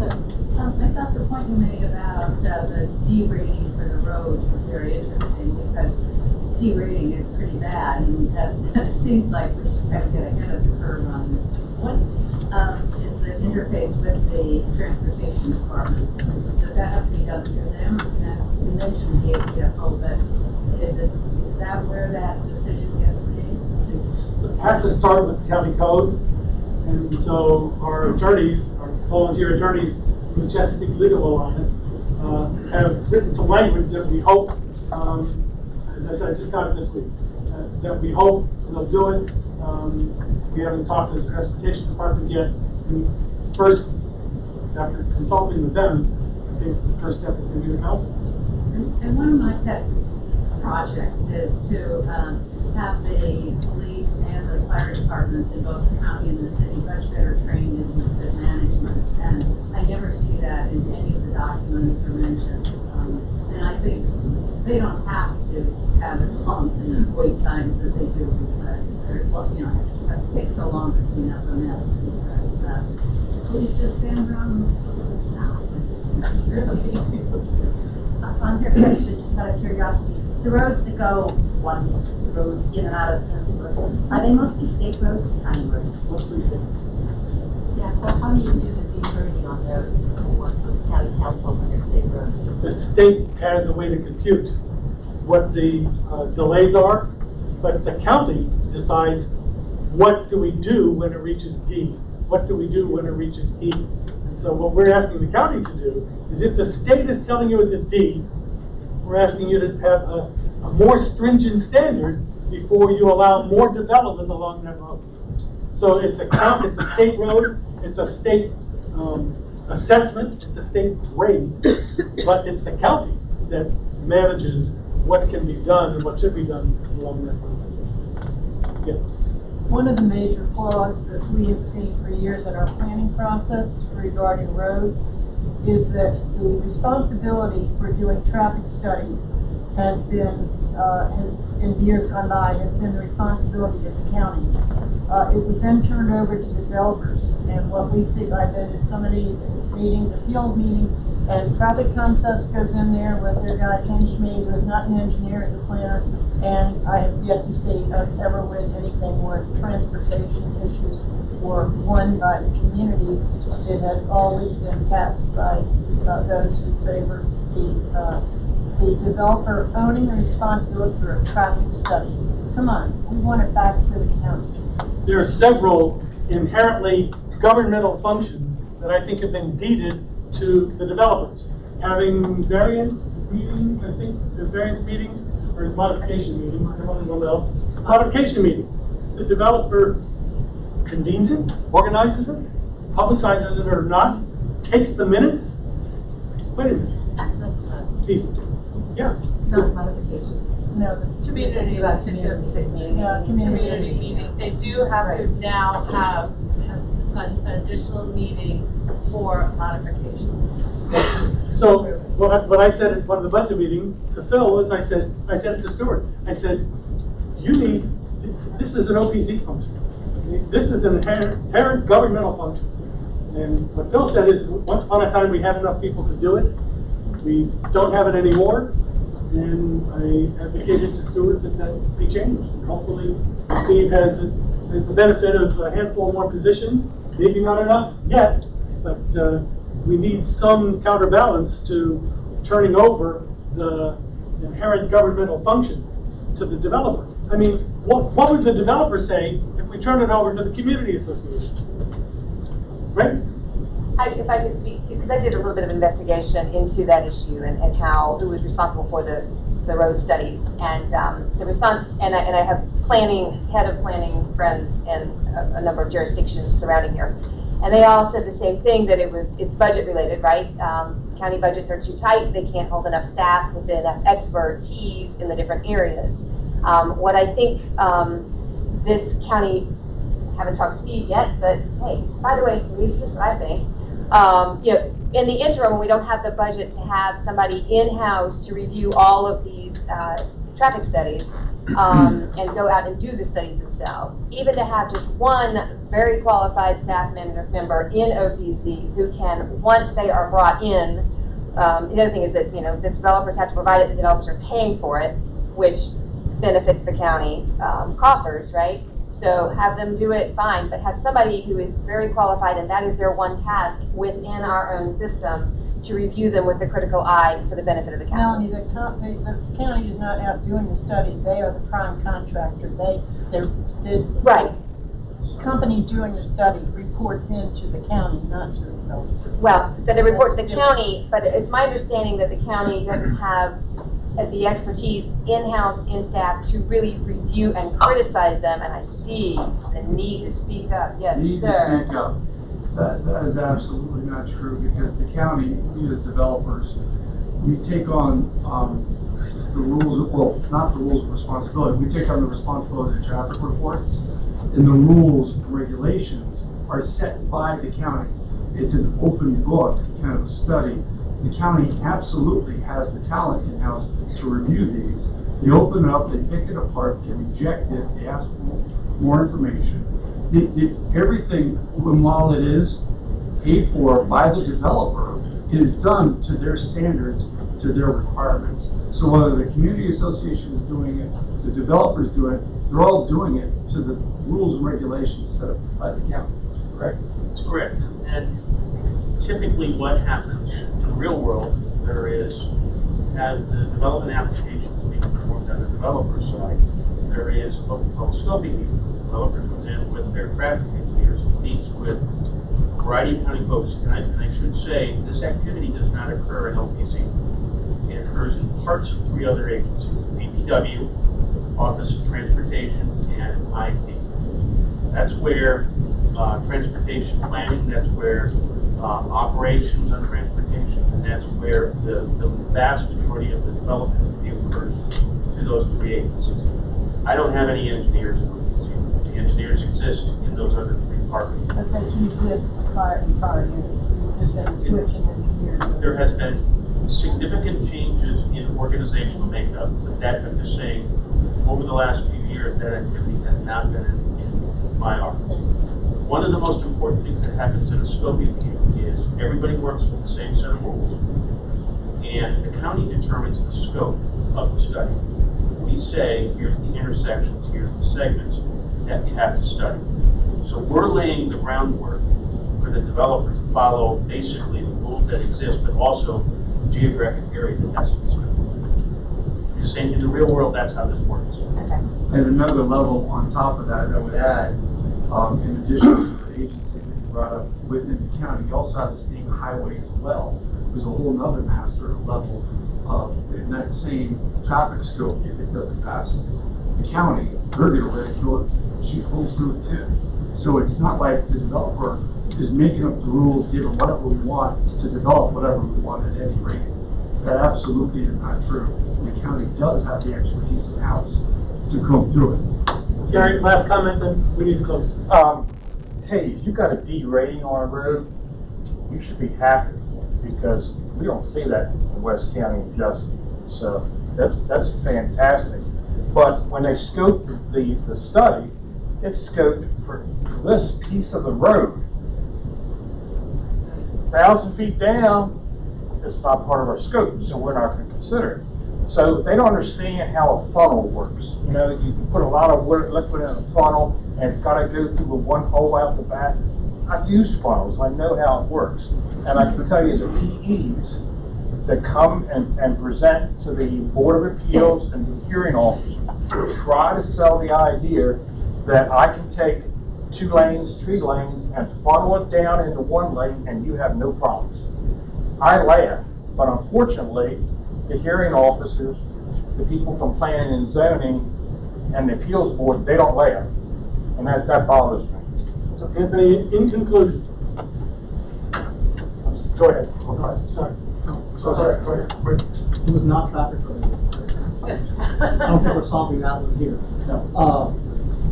I thought the point you made about the D-rating for the roads was very interesting because D-rating is pretty bad, and it seems like we should kind of get ahead of the curve on this. What is the interface with the transportation department? Does that have to be done through them? You mentioned the ATFO, but is that where that decision gets made? It has to start with the county code, and so our attorneys, our volunteer attorneys from the Chesapeake Legal Alliance have written some language that we hope, as I said, I just got it this week, that we hope they'll do it. We haven't talked to the transportation department yet. And first, after consulting with them, I think the first step is going to be the council. And one of my pet projects is to have the police and the fire departments in both the county and the city much better trained in incident management. And I never see that in any of the documents or mentioned. And I think they don't have to have as long wait times as they do because they're, you know, it takes so long to clean up a mess because the police just stand around and stop. Really. On your question, just out of curiosity, the roads that go, the roads in and out of Peninsulas, are they mostly state roads or county roads? Mostly state. Yeah, so how do you do the deburning on those for the county council when they're state roads? The state has a way to compute what the delays are, but the county decides what do we do when it reaches D? What do we do when it reaches E? And so what we're asking the county to do is if the state is telling you it's a D, we're asking you to have a more stringent standard before you allow more development along that road. So it's a state road, it's a state assessment, it's a state grade, but it's the county that manages what can be done and what should be done along that road. Yeah. One of the major flaws that we have seen for years in our planning process regarding roads is that the responsibility for doing traffic studies has been, in years gone by, has been the responsibility of the county. It was then turned over to developers, and what we see, I've been at so many meetings, a field meeting, and Traffic Concepts goes in there with their guy, Ken Schmid, who is not an engineer, is a planner, and I have yet to see us ever win anything where transportation issues were won by the communities. It has always been passed by those who favor the developer owning the responsibility for a traffic study. Come on, we want it back to the county. There are several inherently governmental functions that I think have been deeded to the developers. Having variance meetings, I think the variance meetings or modification meetings, I don't know. Modification meetings. The developer convenes it, organizes it, publicizes it or not, takes the minutes. Wait a minute. That's not, Yeah. not modification. No, the Community, about community community meetings, they do have to now have an additional meeting for modifications. So what I said at one of the budget meetings to Phil is I said to Stuart, I said, this is an OPC function. This is an inherent governmental function. And what Phil said is, once upon a time we had enough people to do it. We don't have it anymore. And I advocated to Stuart that be changed. And hopefully Steve has the benefit of a handful more positions. Maybe not enough yet, but we need some counterbalance to turning over the inherent governmental functions to the developer. I mean, what would the developer say if we turn it over to the community association? Right? If I could speak to, because I did a little bit of investigation into that issue and who was responsible for the road studies, and the response, and I have head of planning friends in a number of jurisdictions surrounding here, and they all said the same thing, that it's budget related, right? County budgets are too tight, they can't hold enough staff with enough expertise in the different areas. What I think this county, haven't talked to Steve yet, but hey, by the way, Steve, here's what I think. In the interim, when we don't have the budget to have somebody in-house to review all of these traffic studies and go out and do the studies themselves, even to have just one very qualified staff member in OPC who can, once they are brought in, the other thing is that, the developers have to provide it, the developers are paying for it, which benefits the county coffers, right? So have them do it, fine, but have somebody who is very qualified, and that is their one task within our own system, to review them with the critical eye for the benefit of the county. Melanie, the county is not out doing the study. They are the prime contractor. The Right. company doing the study reports into the county, not to the developer. Well, so they report to the county, but it's my understanding that the county doesn't have the expertise in-house, in staff, to really review and criticize them, and I see the need to speak up. Yes, Need sir. to speak up. That is absolutely not true, because the county, we as developers, we take on the rules, well, not the rules of responsibility. We take on the responsibility of the traffic reports, and the rules and regulations are set by the county. It's an open book kind of a study. The county absolutely has the talent in-house to review these. They open it up, they pick it apart, they reject it, they ask for more information. Everything, while it is paid for by the developer, is done to their standards, to their requirements. So whether the community association is doing it, the developer's doing it, they're all doing it to the rules and regulations set up by the county, correct? That's correct. And typically what happens in the real world, there is, as the development application is being performed on the developer side, there is what we call scoping meeting. The developer comes in with their traffic engineers, meets with a variety of county folks. And I should say, this activity does not occur in LPZ. It occurs in parts of 3 other agencies: DPW, Office of Transportation, and IP. That's where transportation planning, that's where operations on transportation, and that's where the vast majority of the development review occurs to those 3 agencies. I don't have any engineers in those. The engineers exist in those other 3 departments. But that you did prior years, you did that switching engineers. There has been significant changes in organizational makeup, but that, I'm just saying, over the last few years, that activity has not been in my office. One of the most important things that happens in a scoping meeting is everybody works with the same set of rules, and the county determines the scope of the study. We say, here's the intersections, here's the segments that you have to study. So we're laying the groundwork for the developer to follow basically the rules that exist, but also the geographic area that has to be studied. You're saying in the real world, that's how this works. And another level on top of that, I would add, in addition to the agency that you brought up within the county, you also have the state highway as well. There's a whole nother master level in that same traffic scope. If it doesn't pass the county, they're going to let it go, shoot holes through it too. So it's not like the developer is making up the rules, giving whatever we want to develop whatever we want at any rate. That absolutely is not true. The county does have the expertise in-house to go through it. Gary, last comment, then we need to close. Hey, if you got a D rating on a road, you should be happy, because we don't see that in West County just. So that's fantastic. But when they scoped the study, it's scoped for this piece of the road. 1,000 feet down, it's not part of our scope, so we're not going to consider it. So they don't understand how a funnel works. You know, you can put a lot of liquid in a funnel, and it's got to go through with one hole out the back. I've used funnels. I know how it works. And I can tell you the PEs that come and present to the Board of Appeals and the hearing officer try to sell the idea that I can take 2 lanes, 3 lanes, and funnel it down into 1 lane, and you have no problems. I laugh, but unfortunately, the hearing officers, the people from planning and zoning, and the appeals board, they don't laugh, and that bothers me. So Anthony, in conclusion. Go ahead. Sorry. Sorry. Go ahead. It was not traffic related. I don't think we're solving that one here. No.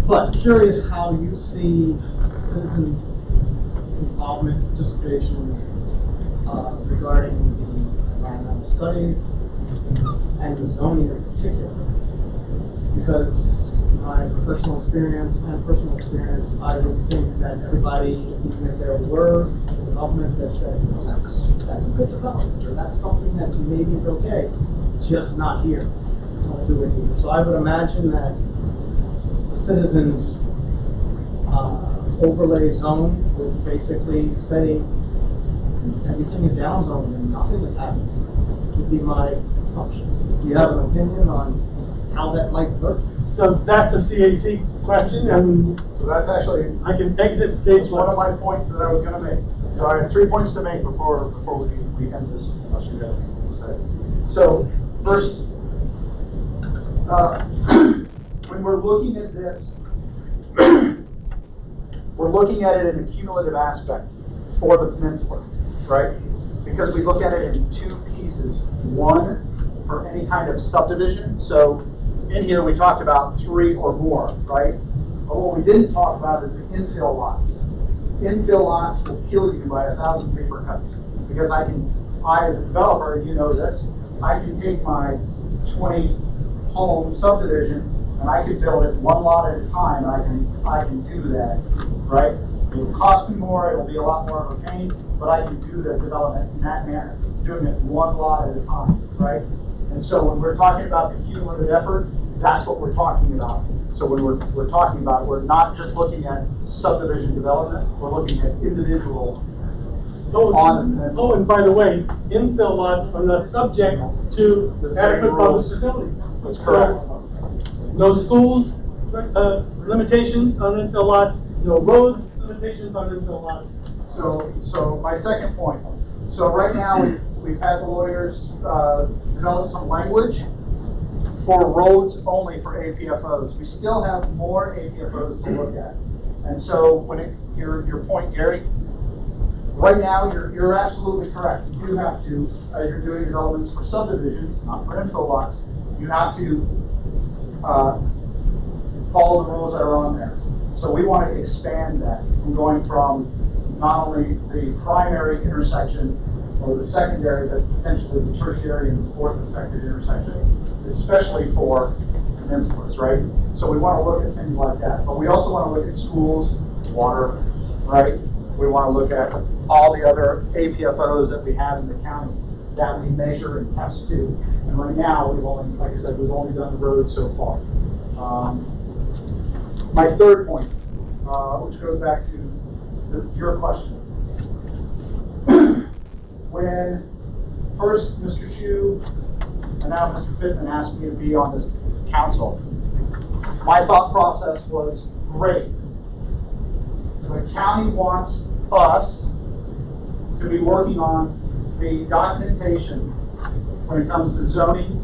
But curious how you see citizen involvement, participation regarding the environmental studies and the zoning in particular. Because my professional experience and personal experience, I would think that everybody, even if there were development that said, well, that's a good development, or that's something that maybe is okay, just not here. Don't do it here. So I would imagine that the citizens overlay zone would basically say everything is down zoned and nothing is happening, would be my assumption. Do you have an opinion on how that might work? So that's a CAC question, and So that's actually I can exit stage one of one. my points that I was going to make. So I have 3 points to make before we end this. Unless you have anything to say. So first, when we're looking at this, we're looking at it in a cumulative aspect for the peninsula, right? Because we look at it in 2 pieces. One for any kind of subdivision. So in here, we talked about 3 or more, right? But what we didn't talk about is the infill lots. Infill lots will kill you by 1,000 paper cuts. Because I as a developer, you know this, I can take my 20 home subdivision and I can build it one lot at a time, and I can do that, right? It will cost me more, it will be a lot more of a pain, but I can do the development in that manner, doing it one lot at a time, right? And so when we're talking about the cumulative effort, that's what we're talking about. So when we're talking about, we're not just looking at subdivision development, we're looking at individual on the peninsula. Oh, and by the way, infill lots are not subject to adequate public facilities. That's correct. No schools, limitations on infill lots, no roads, limitations on infill lots. So my second point. So right now, we've had the lawyers develop some language for roads only for APFOs. We still have more APFOs to look at. And so when your point, Gary, right now you're absolutely correct. You do have to, as you're doing developments for subdivisions, not for infill lots, you have to follow the rules that are on there. So we want to expand that from going from not only the primary intersection or the secondary, but potentially the tertiary and the fourth affected intersection, especially for peninsulas, right? So we want to look at things like that. But we also want to look at schools, water, right? We want to look at all the other APFOs that we have in the county that we measure and test to. And right now, we've only, like I said, we've only done the road so far. My third point, which goes back to your question. When first Mr. Hsu and now Mr. Pittman asked me to be on this council, my thought process was great. The county wants us to be working on the documentation when it comes to zoning,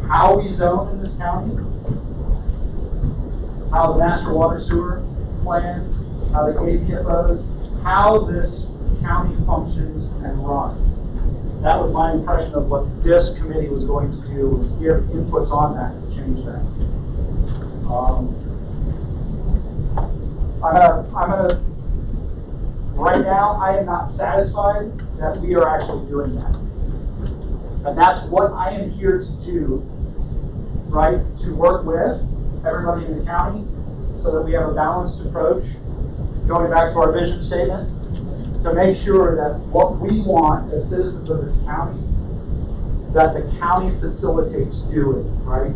how we zone in this county, how the master water sewer plan, how the APFOs, how this county functions and runs. That was my impression of what this committee was going to do, was give inputs on that to change that. Right now, I am not satisfied that we are actually doing that. And that's what I am here to do, right? To work with everybody in the county so that we have a balanced approach, going back to our vision statement, to make sure that what we want as citizens of this county, that the county facilitates doing, right?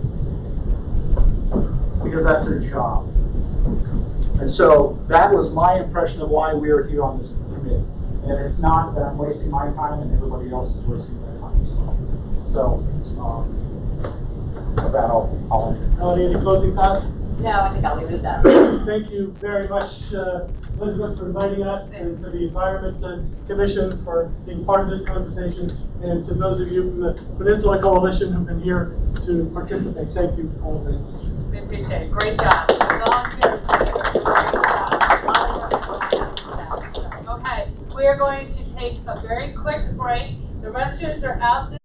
Because that's their job. And so that was my impression of why we are here on this committee. And it's not that I'm wasting my time and everybody else is wasting their time as well. So, with that, I'll end. Melanie, any closing thoughts? No, I think I'll leave it at that. Thank you very much, Elizabeth, for inviting us, and to the Environment Commission for being part of this conversation, and to those of you from the Peninsula Coalition who've been here to participate. Thank you all very much. We appreciate it. Great job. Volunteers. Okay, we are going to take a very quick break. The restrooms are out this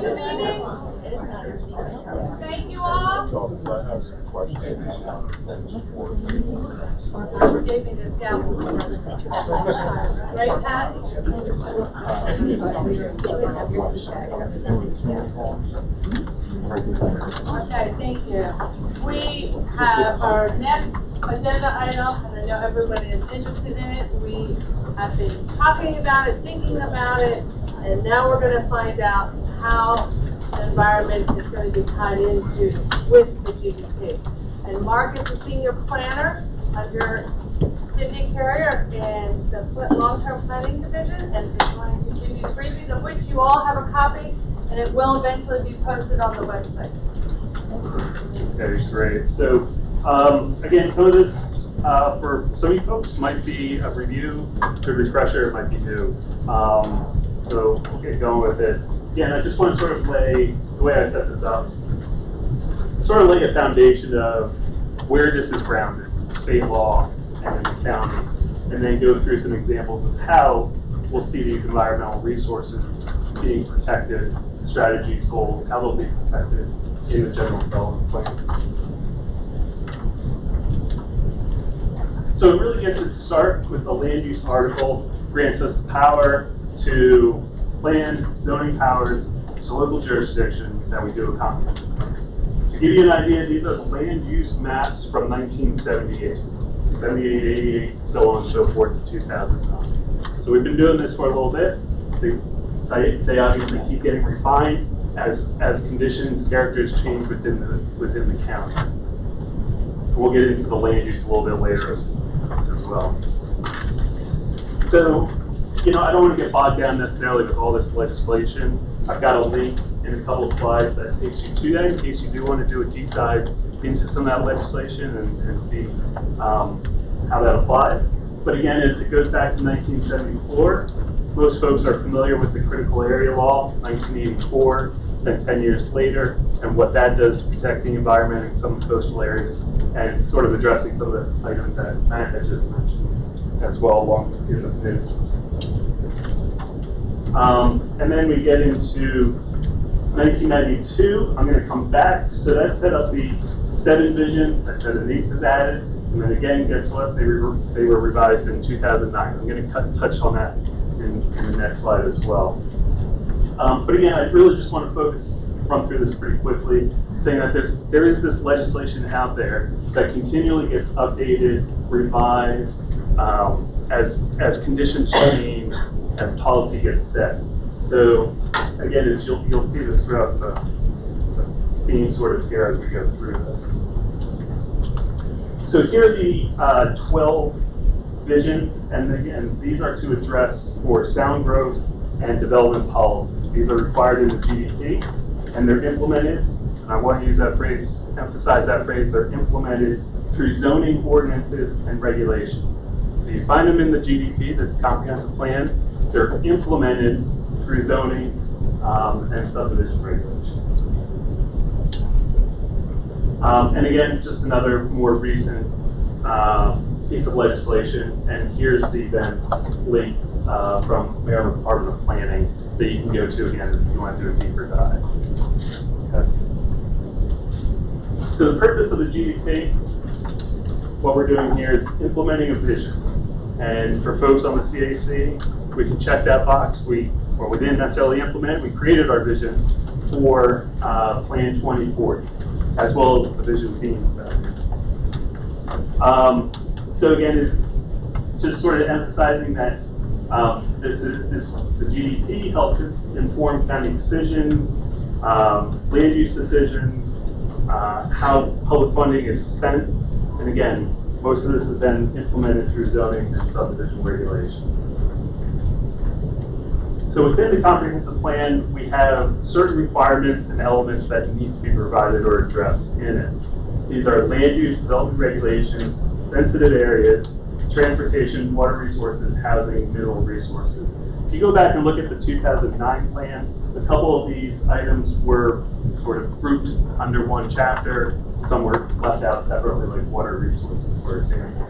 adjourn the meeting. Thank you all. I have some questions. Whoever gave me this gavel. Right, Pat? Okay, thank you. We have our next agenda item, and I know everybody is interested in it. We have been talking about it, thinking about it, and now we're going to find out how the environment is going to be tied into with the GDP. And Mark is the senior planner under Cindy Carrier in the long-term planning division, and is going to give you a briefing of which you all have a copy, and it will eventually be posted on the website. Okay, great. So again, some of this for some of you folks might be a review, a refresher, it might be new. So we'll get going with it. Again, I just want to sort of lay, the way I set this up, sort of lay a foundation of where this is grounded, state law and the county, and then go through some examples of how we'll see these environmental resources being protected, strategies, goals, how they'll be protected in the general development plan. So it really gets its start with the land use article, grants us the power to plan zoning powers to local jurisdictions that we do a comprehensive plan. To give you an idea, these are the land use maps from 1978, 78, 88, so on and so forth to 2009. So we've been doing this for a little bit. They obviously keep getting refined as conditions, characters change within the county. We'll get into the land use a little bit later as well. So, you know, I don't want to get bogged down necessarily with all this legislation. I've got a link in a couple of slides that takes you to that in case you do want to do a deep dive into some of that legislation and see how that applies. But again, as it goes back to 1974, most folks are familiar with the critical area law, 1984, then 10 years later, and what that does to protect the environment in some of the coastal areas, and sort of addressing some of the items that Matt had just mentioned as well along in the peninsulas. And then we get into 1992. I'm going to come back. So that set up the 7 visions. I said an 8th is added. And then again, guess what? They were revised in 2009. I'm going to touch on that in the next slide as well. But again, I really just want to run through this pretty quickly, saying that there is this legislation out there that continually gets updated, revised, as conditions change, as policy gets set. So again, you'll see this throughout the theme sort of here as we go through this. So here are the 12 visions, and again, these are to address for sound growth and development policy. These are required in the GDP, and they're implemented, and I want to use that phrase, emphasize that phrase, they're implemented through zoning ordinances and regulations. So you find them in the GDP, the comprehensive plan, they're implemented through zoning and subdivision regulations. And again, just another more recent piece of legislation, and here's the then link from Maryland Department of Planning that you can go to again if you want to do a deeper dive. Okay. So the purpose of the GDP, what we're doing here is implementing a vision. And for folks on the CAC, we can check that box. We didn't necessarily implement it. We created our vision for Plan 2040, as well as the vision themes that. So again, is just sort of emphasizing that the GDP helps inform county decisions, land use decisions, how public funding is spent, and again, most of this is then implemented through zoning and subdivision regulations. So within the comprehensive plan, we have certain requirements and elements that need to be provided or addressed in it. These are land use, development regulations, sensitive areas, transportation, water resources, housing, mineral resources. If you go back and look at the 2009 plan, a couple of these items were sort of grouped under one chapter. Some were left out separately, like water resources, for example.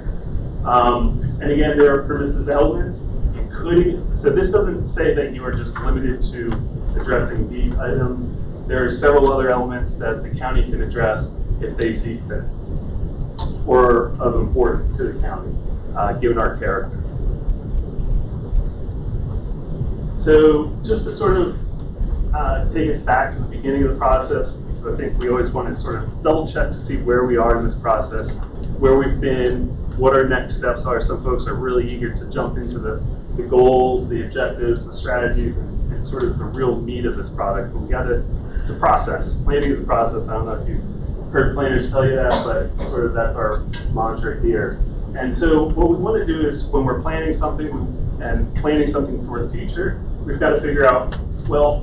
And again, there are permissive elements, including, so this doesn't say that you are just limited to addressing these items. There are several other elements that the county can address if they see fit, or of importance to the county, given our character. So just to sort of take us back to the beginning of the process, because I think we always want to sort of double check to see where we are in this process, where we've been, what our next steps are. Some folks are really eager to jump into the goals, the objectives, the strategies, and sort of the real meat of this product. But it's a process. Planning is a process. I don't know if you've heard planners tell you that, but sort of that's our mantra here. And so what we want to do is when we're planning something and planning something for the future, we've got to figure out, well,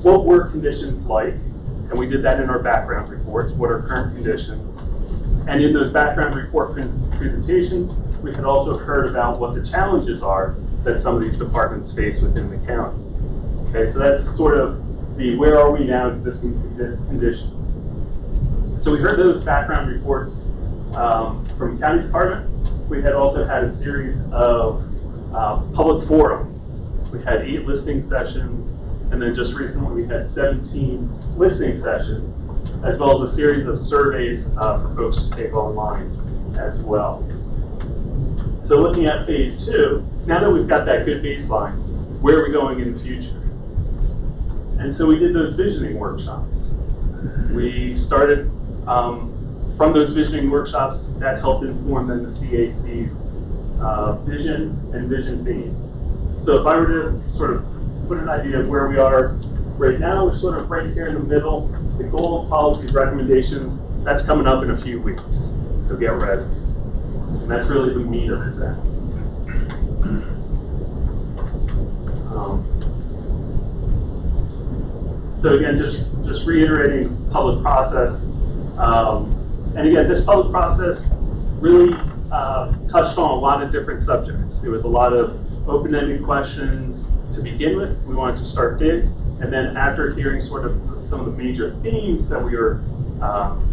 what were conditions like? And we did that in our background reports. What are current conditions? And in those background report presentations, we had also heard about what the challenges are that some of these departments face within the county. Okay, so that's sort of the where are we now existing conditions. So we heard those background reports from county departments. We had also had a series of public forums. We had 8 listening sessions, and then just recently we had 17 listening sessions, as well as a series of surveys for folks to take online as well. So looking at phase 2, now that we've got that good baseline, where are we going in the future? And so we did those visioning workshops. We started from those visioning workshops that helped inform then the CAC's vision and vision themes. So if I were to sort of put an idea of where we are right now, we're sort of right here in the middle. The goals, policies, recommendations, that's coming up in a few weeks. So get ready. And that's really the meat of it then. So again, just reiterating public process. And again, this public process really touched on a lot of different subjects. There was a lot of open-ended questions to begin with. We wanted to start big. And then after hearing sort of some of the major themes that we were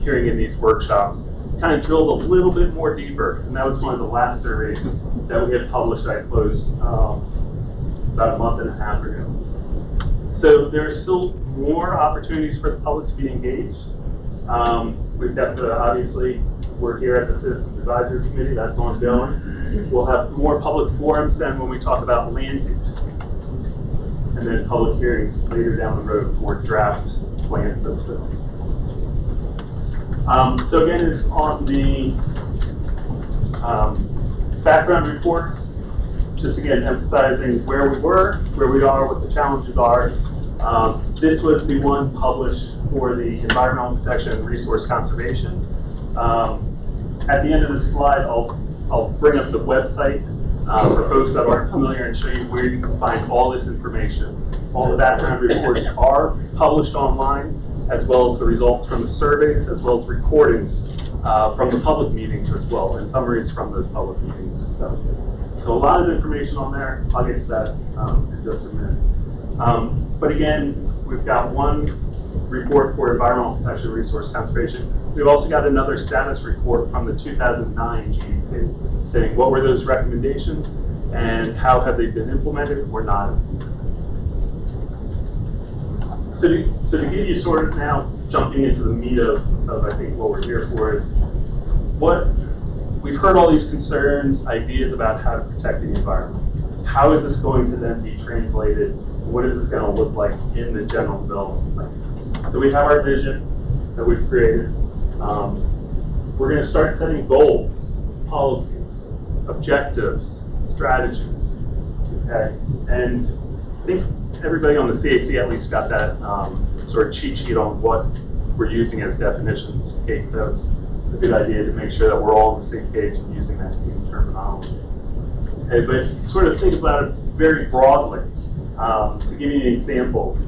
hearing in these workshops, kind of drilled a little bit more deeper. And that was one of the last surveys that we had published. I closed about a month and a half ago. So there are still more opportunities for the public to be engaged. We've got obviously, we're here at the Citizens Advisory Committee, that's ongoing. We'll have more public forums then when we talk about land use. And then public hearings later down the road for draft plans themselves. So again, it's on the background reports, just again emphasizing where we were, where we are, what the challenges are. This was the one published for the environmental protection and resource conservation. At the end of this slide, I'll bring up the website for folks that aren't familiar and show you where you can find all this information. All the background reports are published online, as well as the results from the surveys, as well as recordings from the public meetings as well, and summaries from those public meetings. So a lot of information on there. I'll get to that in just a minute. But again, we've got one report for environmental protection and resource conservation. We've also got another status report from the 2009 GEP saying what were those recommendations and how have they been implemented or not. So to give you sort of now jumping into the meat of I think what we're here for is what we've heard all these concerns, ideas about how to protect the environment. How is this going to then be translated? What is this going to look like in the general development plan? So we have our vision that we've created. We're going to start setting goals, policies, objectives, strategies. Okay, and I think everybody on the CAC at least got that sort of cheat sheet on what we're using as definitions. Kate, that was a good idea to make sure that we're all on the same page and using that same terminology. Okay, but sort of think about it very broadly. To give you an example,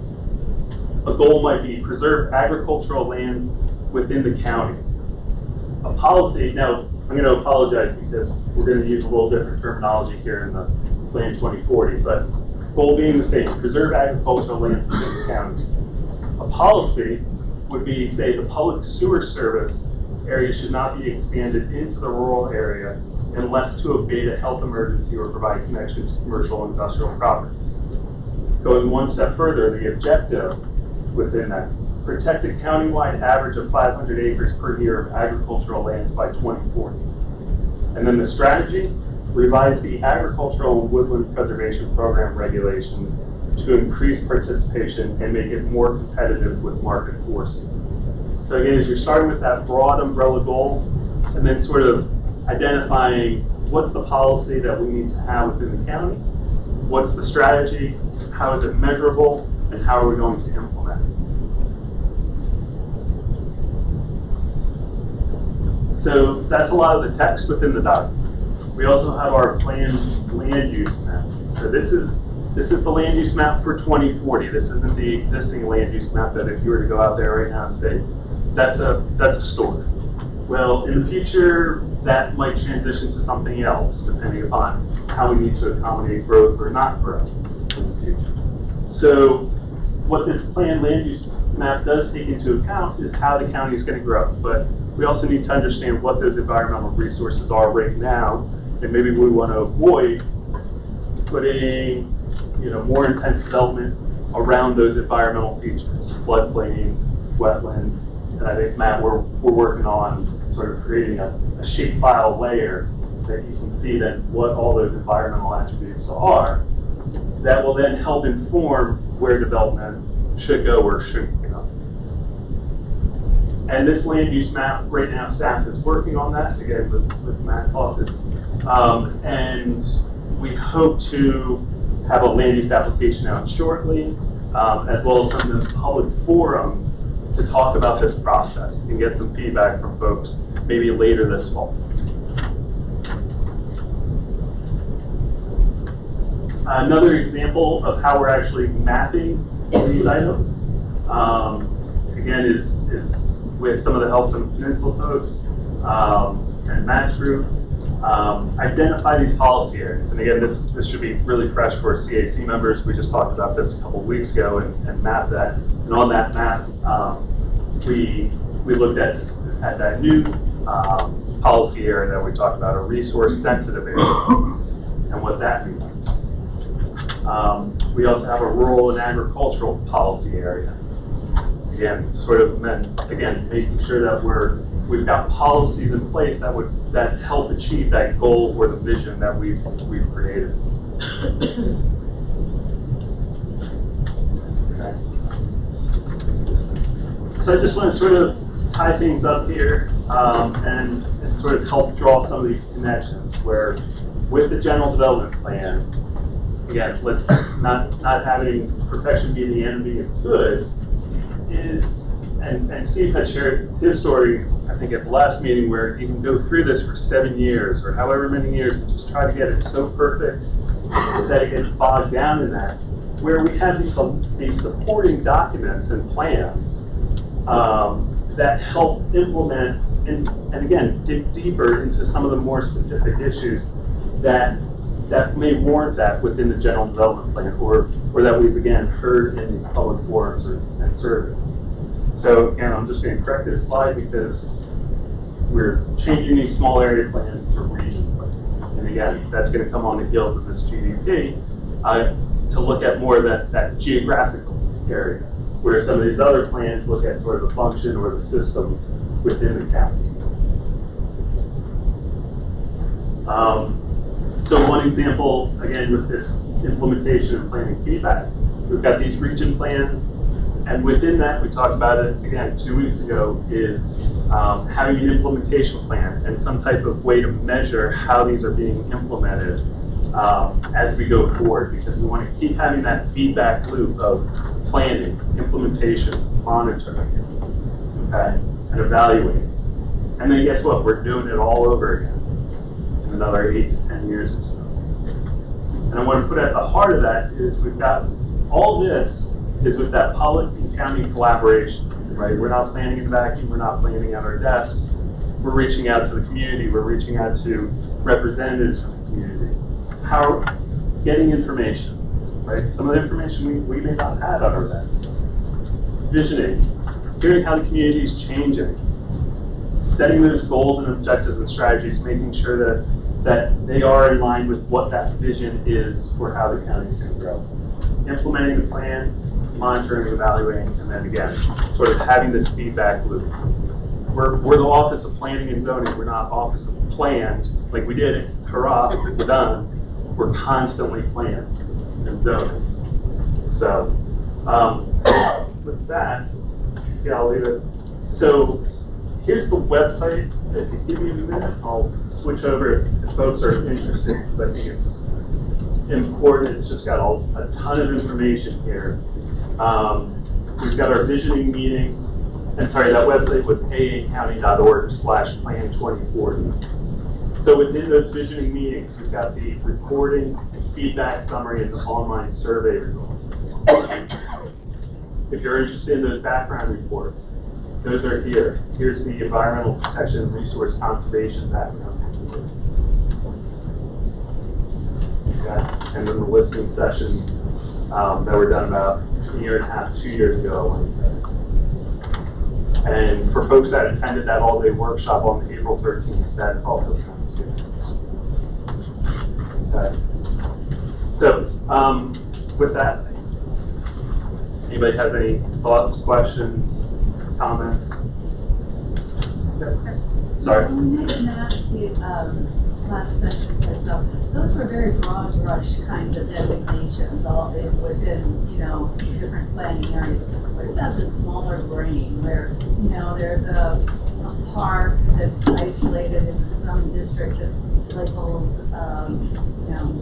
a goal might be preserve agricultural lands within the county. A policy, now I'm going to apologize because we're going to use a little different terminology here in the Plan 2040, but goal being the same, preserve agricultural lands within the county. A policy would be, say, the public sewer service area should not be expanded into the rural area unless to abate a health emergency or provide connection to commercial and industrial properties. Going one step further, the objective within that, protect a countywide average of 500 acres per year of agricultural lands by 2040. And then the strategy, revise the agricultural and woodland preservation program regulations to increase participation and make it more competitive with market forces. So again, as you're starting with that broad umbrella goal, and then sort of identifying what's the policy that we need to have within the county, what's the strategy, how is it measurable, and how are we going to implement it. So that's a lot of the text within the document. We also have our planned land use map. So this is the land use map for 2040. This isn't the existing land use map that if you were to go out there right now and say, that's a store. Well, in the future, that might transition to something else, depending upon how we need to accommodate growth or not growth in the future. So what this planned land use map does take into account is how the county is going to grow. But we also need to understand what those environmental resources are right now, and maybe we want to avoid putting, more intense development around those environmental features, floodplains, wetlands. And I think, Matt, we're working on sort of creating a shapefile layer that you can see then what all those environmental attributes are that will then help inform where development should go or shouldn't go. And this land use map, right now staff is working on that, again with Matt's office. And we hope to have a land use application out shortly, as well as some of those public forums to talk about this process and get some feedback from folks maybe later this fall. Another example of how we're actually mapping these items, again, is with some of the help from Peninsula folks and Matt's group, identify these policy areas. And again, this should be really fresh for CAC members. We just talked about this a couple of weeks ago and mapped that. And on that map, we looked at that new policy area that we talked about, a resource sensitive area, and what that means. We also have a rural and agricultural policy area. Again, sort of making sure that we've got policies in place that help achieve that goal or the vision that we've created. Okay. So I just want to sort of tie things up here and sort of help draw some of these connections where with the general development plan, again, with not having perfection be the enemy of good, is, and Steve had shared his story, I think at the last meeting, where you can go through this for 7 years or however many years and just try to get it so perfect that it gets bogged down in that, where we have these supporting documents and plans that help implement and again, dig deeper into some of the more specific issues that may warrant that within the general development plan, or that we've again heard in these public forums and surveys. So again, I'm just going to correct this slide because we're changing these small area plans to region plans. And again, that's going to come on the heels of this GDP to look at more of that geographical area, where some of these other plans look at sort of the function or the systems within the county. So one example, again, with this implementation and planning feedback, we've got these region plans, and within that, we talked about it, again, 2 weeks ago, is having an implementation plan and some type of way to measure how these are being implemented as we go forward, because we want to keep having that feedback loop of planning, implementation, monitoring, okay, and evaluating. And then guess what? We're doing it all over again in another 8 to 10 years or so. And I want to put at the heart of that is we've got all this is with that public and county collaboration, right? We're not planning in vacuum, we're not planning at our desks. We're reaching out to the community, we're reaching out to representatives from the community. How getting information, right? Some of the information we may not have on our desks. Visioning, hearing how the community is changing, setting those goals and objectives and strategies, making sure that they are in line with what that vision is for how the county is going to grow. implementing the plan, monitoring, evaluating, and then again, sort of having this feedback loop. We're the Office of Planning and Zoning. We're not Office of Planned, like we did it, hurrah, we're done. We're constantly planned and zoning. So, with that, yeah, I'll leave it. So, here's the website. If you give me a minute, I'll switch over if folks are interested, because I think it's important. It's just got a ton of information here. We've got our visioning meetings. And sorry, that website was aacounty.org/plan2040. So within those visioning meetings, we've got the reporting, feedback summary, and the online survey results. If you're interested in those background reports, those are here. Here's the Environmental Protection and Resource Conservation background report. And then the listening sessions that were done about a year and a half, 2 years ago, I want to say. And for folks that attended that all-day workshop on April 13th, that's also coming too. Okay. So, with that, anybody has any thoughts, questions, comments? Okay. Sorry. When we did maps, the last sessions or so, those were very broad brush kinds of designations, all within, different planning areas. What about the smaller grain where, there's a park that's isolated in some district that's labeled,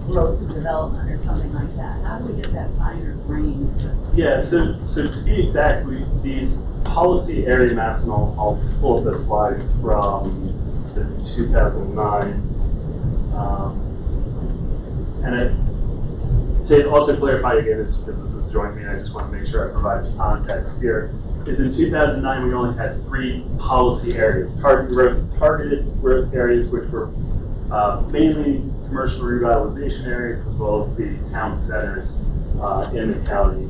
growth and development or something like that? How do we get that finer grain? Yeah, so to be exact, these policy area maps, and I'll pull up the slide from the 2009. To also clarify again, because this is joint meeting, I just want to make sure I provide context here, is in 2009 we only had 3 policy areas, targeted growth areas, which were mainly commercial revitalization areas, as well as the town centers in the county,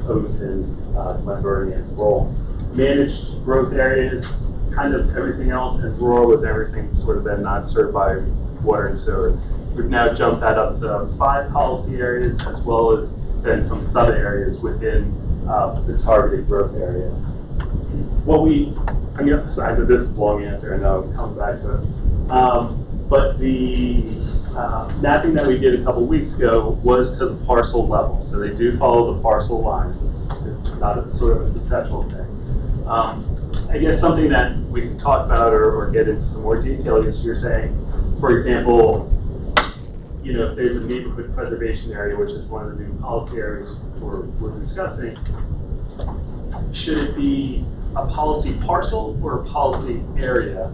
Overton, Glenburnie, and rural. Managed growth areas, kind of everything else, and rural was everything sort of then not served by water and sewer. We've now jumped that up to 5 policy areas, as well as then some sub areas within the targeted growth area. So this is a long answer, and I'll come back to it. But the mapping that we did a couple weeks ago was to the parcel level. So they do follow the parcel lines. It's not a sort of a conceptual thing. I guess something that we can talk about or get into some more detail is you're saying, for example, if there's a neighborhood preservation area, which is one of the new policy areas we're discussing, should it be a policy parcel or a policy area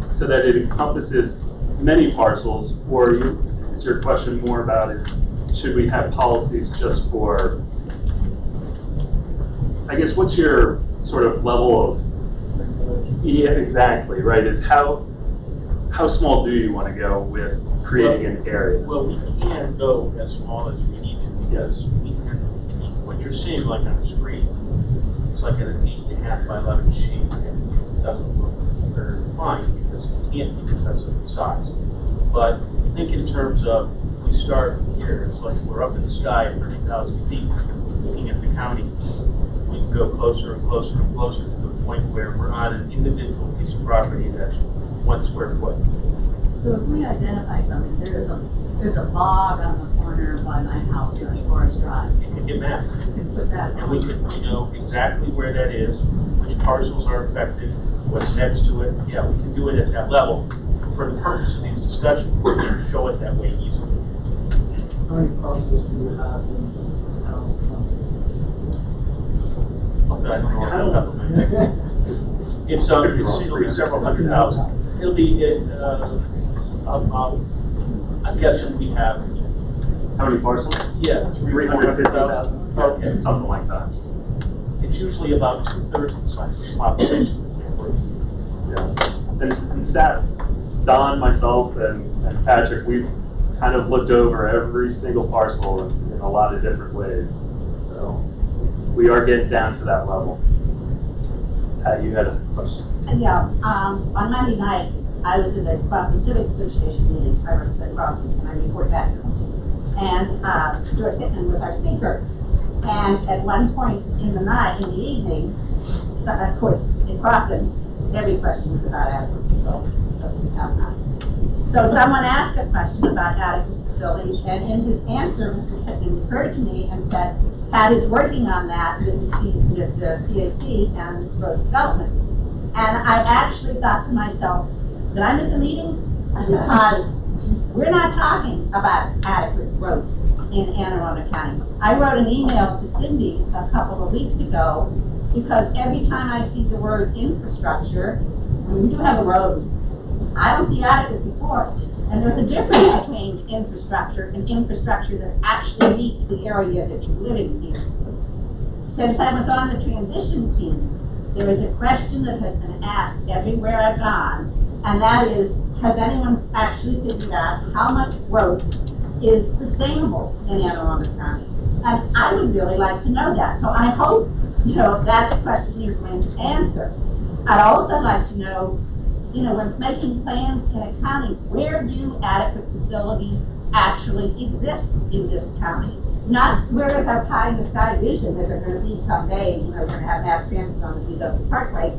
so that it encompasses many parcels, or is your question more about should we have policies just for, I guess, what's your sort of level of, yeah, exactly, right, is how small do you want to go with creating an area? Well, we can go as small as we need to, because what you're seeing like on the screen, it's like an 8.5 by 11 sheet, and it doesn't look very fine because it can't be because of the size. But think in terms of, we start here, it's like we're up in the sky at 30,000 feet, looking at the county. We can go closer and closer and closer to the point where we're on an individual piece of property that's 1 square foot. So if we identify something, there's a bog on the corner by my house on Forest Drive. It can get mapped. Let's put that And we know exactly where that is, which parcels are affected, what's next to it. Yeah, we can do it at that level. For the purpose of these discussions, we can show it that way easily. How many parcels do you have in town? I don't know off the top of my head. It'll be several hundred thousand. It'll be, I'm guessing we have. How many parcels? Yeah, 350,000. Okay, something like that. It's usually about 2/3 the size of the population. Yeah, and staff, Don, myself, and Patrick, we've kind of looked over every single parcel in a lot of different ways. So we are getting down to that level. Pat, you had a question? Yeah, on Monday night, I was in the Crofton Civic Association meeting. I represent Crofton, and I report back. And Stuart Pittman was our speaker. And at one point in the night, in the evening, so, of course, in Crofton, every question was about adequate facilities, because we have none. So someone asked a question about adequate facilities, and in his answer, Mr. Pittman referred to me and said, Pat is working on that with the CAC and road development. And I actually thought to myself, did I miss a meeting? Because we're not talking about adequate road in Anne Arundel County. I wrote an email to Cindy a couple of weeks ago because every time I see the word infrastructure, when we do have a road, I don't see adequate before it. And there's a difference between infrastructure and infrastructure that actually meets the area that you're living in. Since I was on the transition team, there is a question that has been asked everywhere I've gone, and that is, has anyone actually figured out how much growth is sustainable in Anne Arundel County? And I would really like to know that. So I hope, that's a question you're going to answer. I'd also like to know, when making plans in a county, where do adequate facilities actually exist in this county? Not where is our pie in the sky vision that they're going to be someday, we're going to have mass transit on the DW Parkway.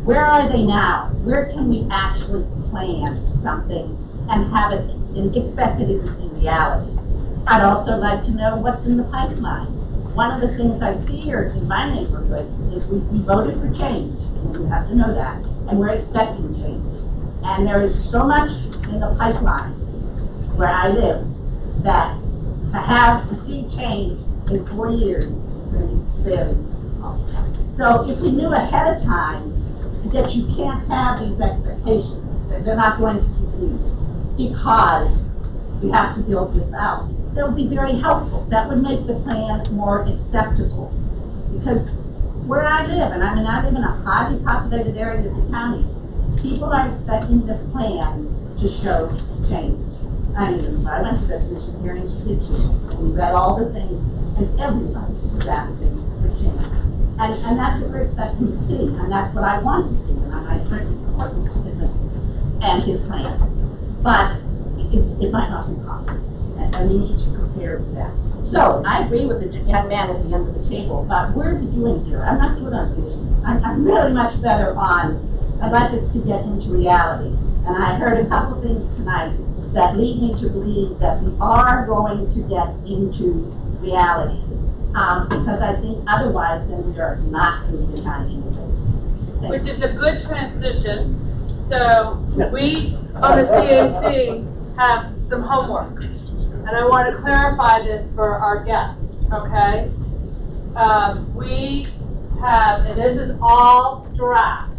Where are they now? Where can we actually plan something and have it and expect it to be reality? I'd also like to know what's in the pipeline. One of the things I fear in my neighborhood is we voted for change, and you have to know that, and we're expecting change. And there is so much in the pipeline where I live that to see change in 4 years is going to be very difficult. So if we knew ahead of time that you can't have these expectations, that they're not going to succeed because we have to build this out, that would be very helpful. That would make the plan more acceptable. Because where I live, and I live in a highly populated area of the county, people are expecting this plan to show change. I went to the commission hearings for teachers, and we read all the things, and everybody was asking for change. And that's what we're expecting to see, and that's what I want to see, and I certainly support Mr. Pittman and his plans. But it might not be possible, and we need to prepare for that. So I agree with the young man at the end of the table about what are we doing here? I'm not good on vision. I'm really much better on, I'd like us to get into reality. And I heard a couple things tonight that lead me to believe that we are going to get into reality. Because I think otherwise then we are not moving the county indicators. Which is a good transition. So we on the CAC have some homework. And I want to clarify this for our guests, okay? We have, and this is all draft.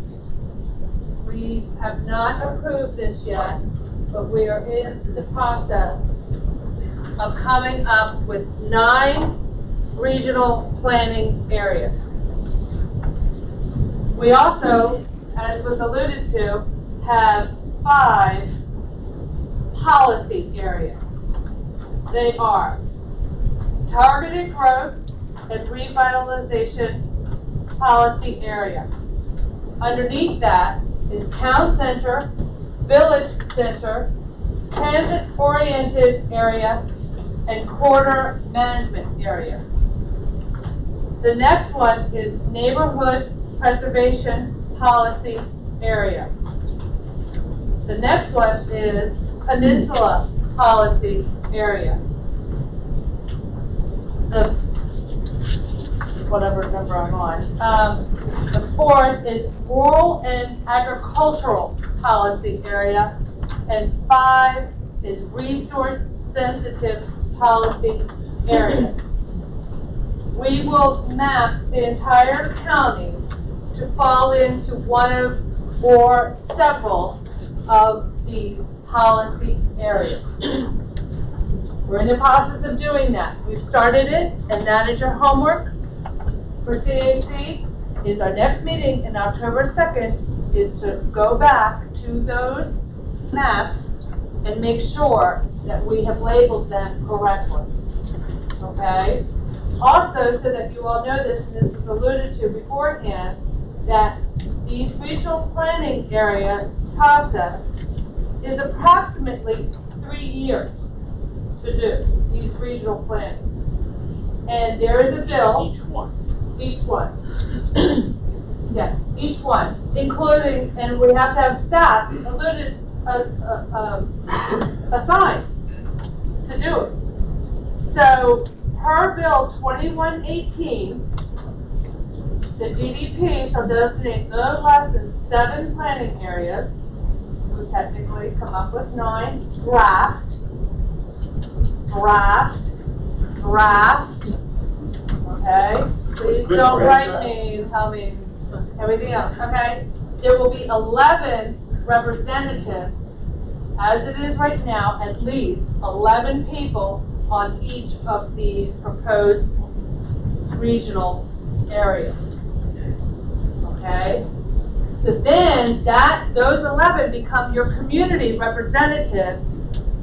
We have not approved this yet, but we are in the process of coming up with 9 regional planning areas. We also, as was alluded to, have 5 policy areas. They are targeted growth and revitalization policy area. Underneath that is town center, village center, transit-oriented area, and corridor management area. The next one is neighborhood preservation policy area. The next one is peninsula policy area. The whatever number I'm on. The 4th is rural and agricultural policy area, and 5 is resource sensitive policy area. We will map the entire county to fall into one of or several of these policy areas. We're in the process of doing that. We've started it, and that is your homework for CAC. Is our next meeting in October 2nd is to go back to those maps and make sure that we have labeled them correctly. Okay? Also, so that you all know this, and this was alluded to beforehand, that these regional planning area process is approximately 3 years to do these regional planning. And there is a bill. Each one. Each one. Yes, each one, including, and we have to have staff assigned to do it. So, per bill 2118, the GDP shall designate no less than 7 planning areas. We technically come up with 9. Draft. Okay? Please don't write me and tell me everything else, okay? There will be 11 representatives, as it is right now, at least 11 people on each of these proposed regional areas. Okay? So then those 11 become your community representatives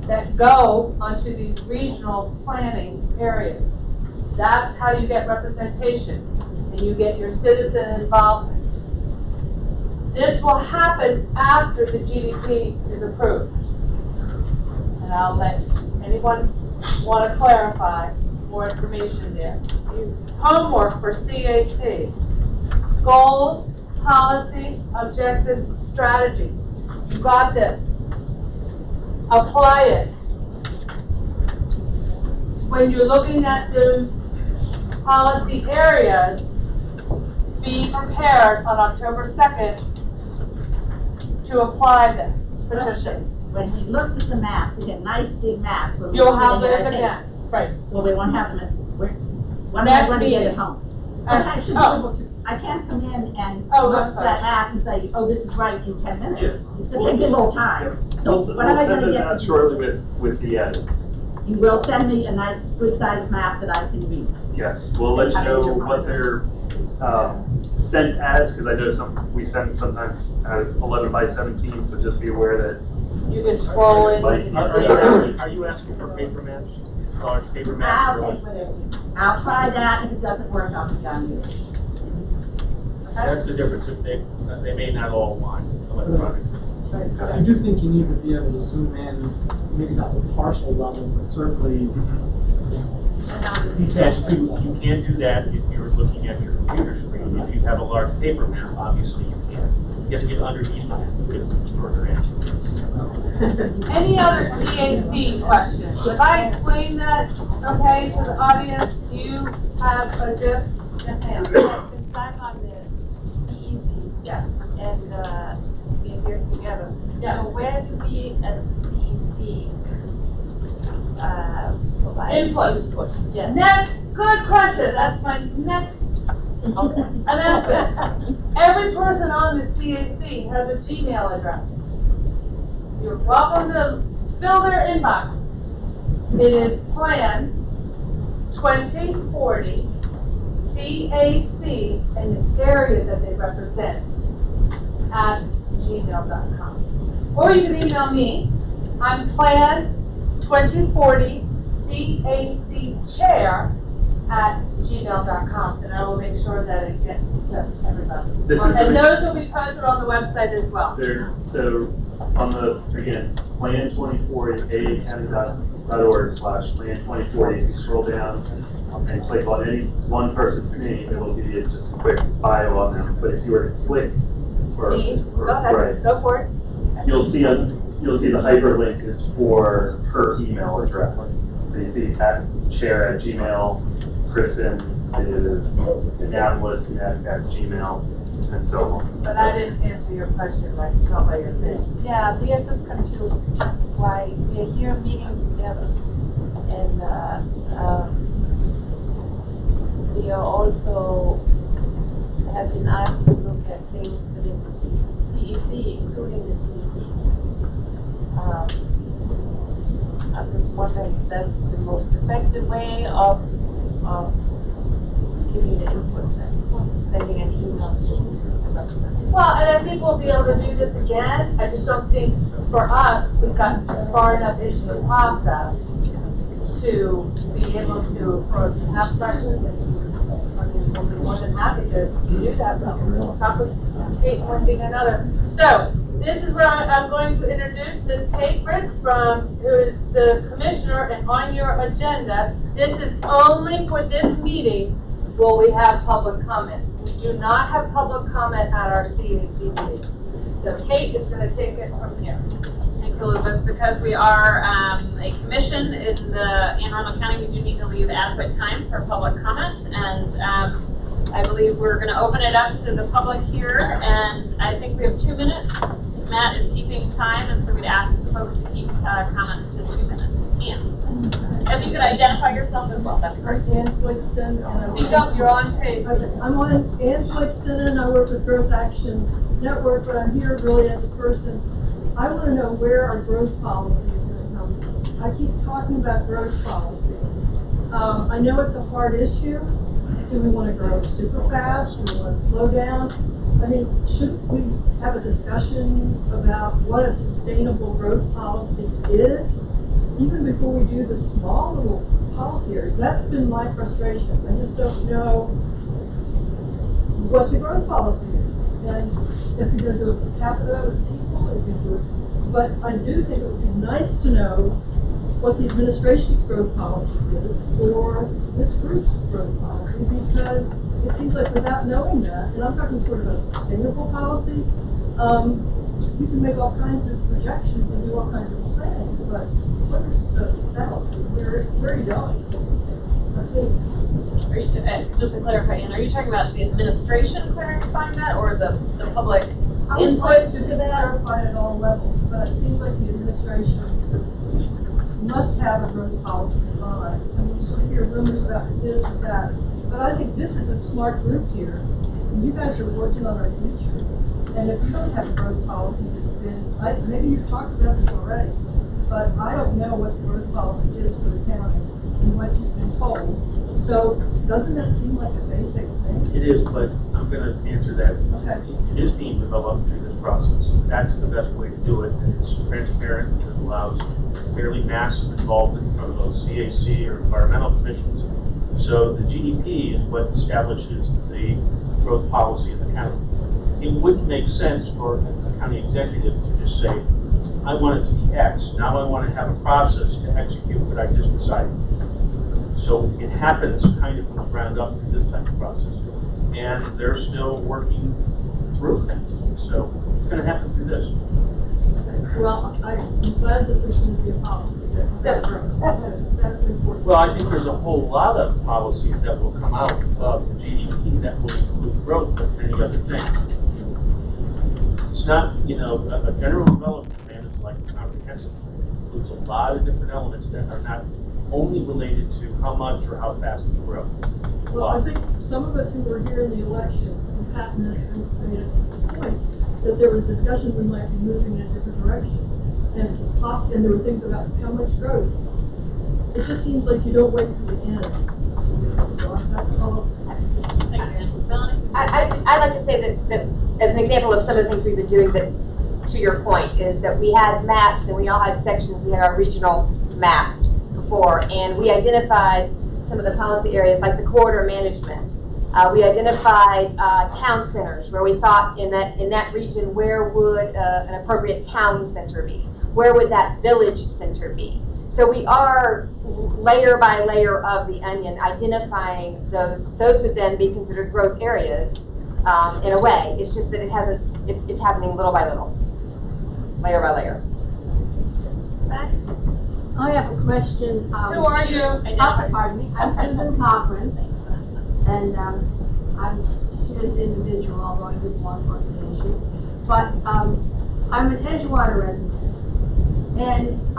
that go onto these regional planning areas. That's how you get representation, and you get your citizen involvement. This will happen after the GDP is approved. And I'll let anyone want to clarify more information there. Homework for CAC. Goals, policy, objectives, strategy. You got this. Apply it. When you're looking at those policy areas, be prepared on October 2nd to apply this. Patricia. When we looked at the maps, we had nice big maps. When we You'll were have sitting those at our again. table. Right. Well, we won't have them when am I Next going to get meeting. it home? But I should be able to, I can't come in and Oh, look I'm at sorry. that map and say, oh, this is right in 10 minutes. Yes. It's going to take me a little time. So when am I going to get to that do shortly this? with the edits. You will send me a nice, good-sized map that I can read. Yes, we'll let you know what they're sent as, because I know we send sometimes 11 by 17, so just be aware that. You can scroll in. Are you asking for paper maps? Large paper maps? I'll take whatever. I'll try that. If it doesn't work, I'll be done with it. That's the difference. If they may not all want electronic. I do think you need to be able to zoom in, maybe not to partial level, but certainly Yes, you can do that if you're looking at your computer screen. If you have a large paper map, obviously you can. You have to get underneath that to get further answer. Any other CAC questions? Did I explain that okay to the audience? Do you have a gist? Yes, ma'am. Since I'm on the CEC, Yeah. and we're here together. Yeah. So where do we, as the CEC, provide Input. Yes. Next, good question. That's my next announcement. Every person on the CAC has a Gmail address. You're welcome to fill their inbox. It is plan 2040 CAC and the area that they represent at gmail.com. Or you can email me. I'm plan 2040 CAC chair at gmail.com, and I will make sure that it gets to everybody. And those will be posted on the website as well. So on the, again, plan2040acounty.org/plan2040, if you scroll down and click on any one person's name, it will give you just a quick bio on them. But if you were to click Go ahead, go for it. you'll see the hyperlink is for her email address. So you see chair@gmail, Kristen is Annapolis at Gmail, and so on. But I didn't answer your question, like, it's not by your thing. Yeah, we are just confused why we are here meeting together. And we are also have been asked to look at things within the CEC, including the GDP. I'm just wondering if that's the most effective way of giving the input, sending an email to the representative. Well, and I think we'll be able to do this again. I just don't think, for us, we've gotten far enough into the process to be able to have questions, and we'll be more than happy to do that. Talk with Kate one thing or another. So, this is where I'm going to introduce Ms. Kate Rich. from, who is the commissioner, and on your agenda, this is only for this meeting, will we have public comment. We do not have public comment at our CAC meetings. So Kate is going to take it from here. Thanks, Elizabeth. Because we are a commission in Anne Arundel County, we do need to leave adequate time for public comment. And I believe we're going to open it up to the public here. And I think we have 2 minutes. Matt is keeping time, and so we'd ask folks to keep comments to 2 minutes. Anne, if you could identify yourself as well, that'd be great. Anne Foyston. Speak up, you're on tape. I'm on Anne Foyston, and I work with Growth Action Network, but I'm here really as a person. I want to know where our growth policy is going to come from. I keep talking about growth policy. I know it's a hard issue. Do we want to grow super fast? Do we want to slow down? I mean, shouldn't we have a discussion about what a sustainable growth policy is, even before we do the small little policy areas? That's been my frustration. I just don't know what the growth policy is. And if you're going to do it per capita with people, if you do it, but I do think it would be nice to know what the administration's growth policy is or this group's growth policy, because it seems like without knowing that, and I'm talking sort of a sustainable policy, you can make all kinds of projections and do all kinds of planning, but what is the balance? Where are you going? Are you, just to clarify, Anne, are you talking about the administration clarifying that, or the public input to that? Clarify at all levels, but it seems like the administration must have a growth policy in mind. I mean, you sort of hear rumors about this and that, but I think this is a smart group here, and you guys are working on our future. And if you don't have a growth policy that's been, maybe you've talked about this already, but I don't know what the growth policy is for the county and what you've been told. So doesn't that seem like a basic thing? It is, but I'm going to answer that. Okay. It is being developed through this process. That's the best way to do it, and it's transparent, and it allows fairly massive involvement from those CAC or environmental commissions. So the GDP is what establishes the growth policy of the county. It wouldn't make sense for a county executive to just say, I want it to be X, now I want to have a process to execute what I just decided. So it happens kind of from the ground up through this type of process. And they're still working through things. So it's going to happen through this. Well, I'm glad that there's going to be a policy. That's important. Well, I think there's a whole lot of policies that will come out of the GDP that will include growth, but many other things. It's not, a general development plan is like comprehensive. It includes a lot of different elements that are not only related to how much or how fast we grow. Well, I think some of us who were here in the election, Pat made a point that there was discussion we might be moving in a different direction. And there were things about how much growth. It just seems like you don't wait till the end. So that's all. I'd like to say that as an example of some of the things we've been doing that, to your point, is that we had maps and we all had sections. We had our regional map before, and we identified some of the policy areas like the corridor management. We identified town centers where we thought in that region, where would an appropriate town center be? Where would that village center be? So we are layer by layer of the onion identifying those. Those would then be considered growth areas in a way. It's just that it hasn't. It's happening little by little, layer by layer. I have a question. Who are you? Pardon me. I'm Susan Cochran, and I'm still an individual, although I do belong to organizations. But I'm an Edgewater resident, and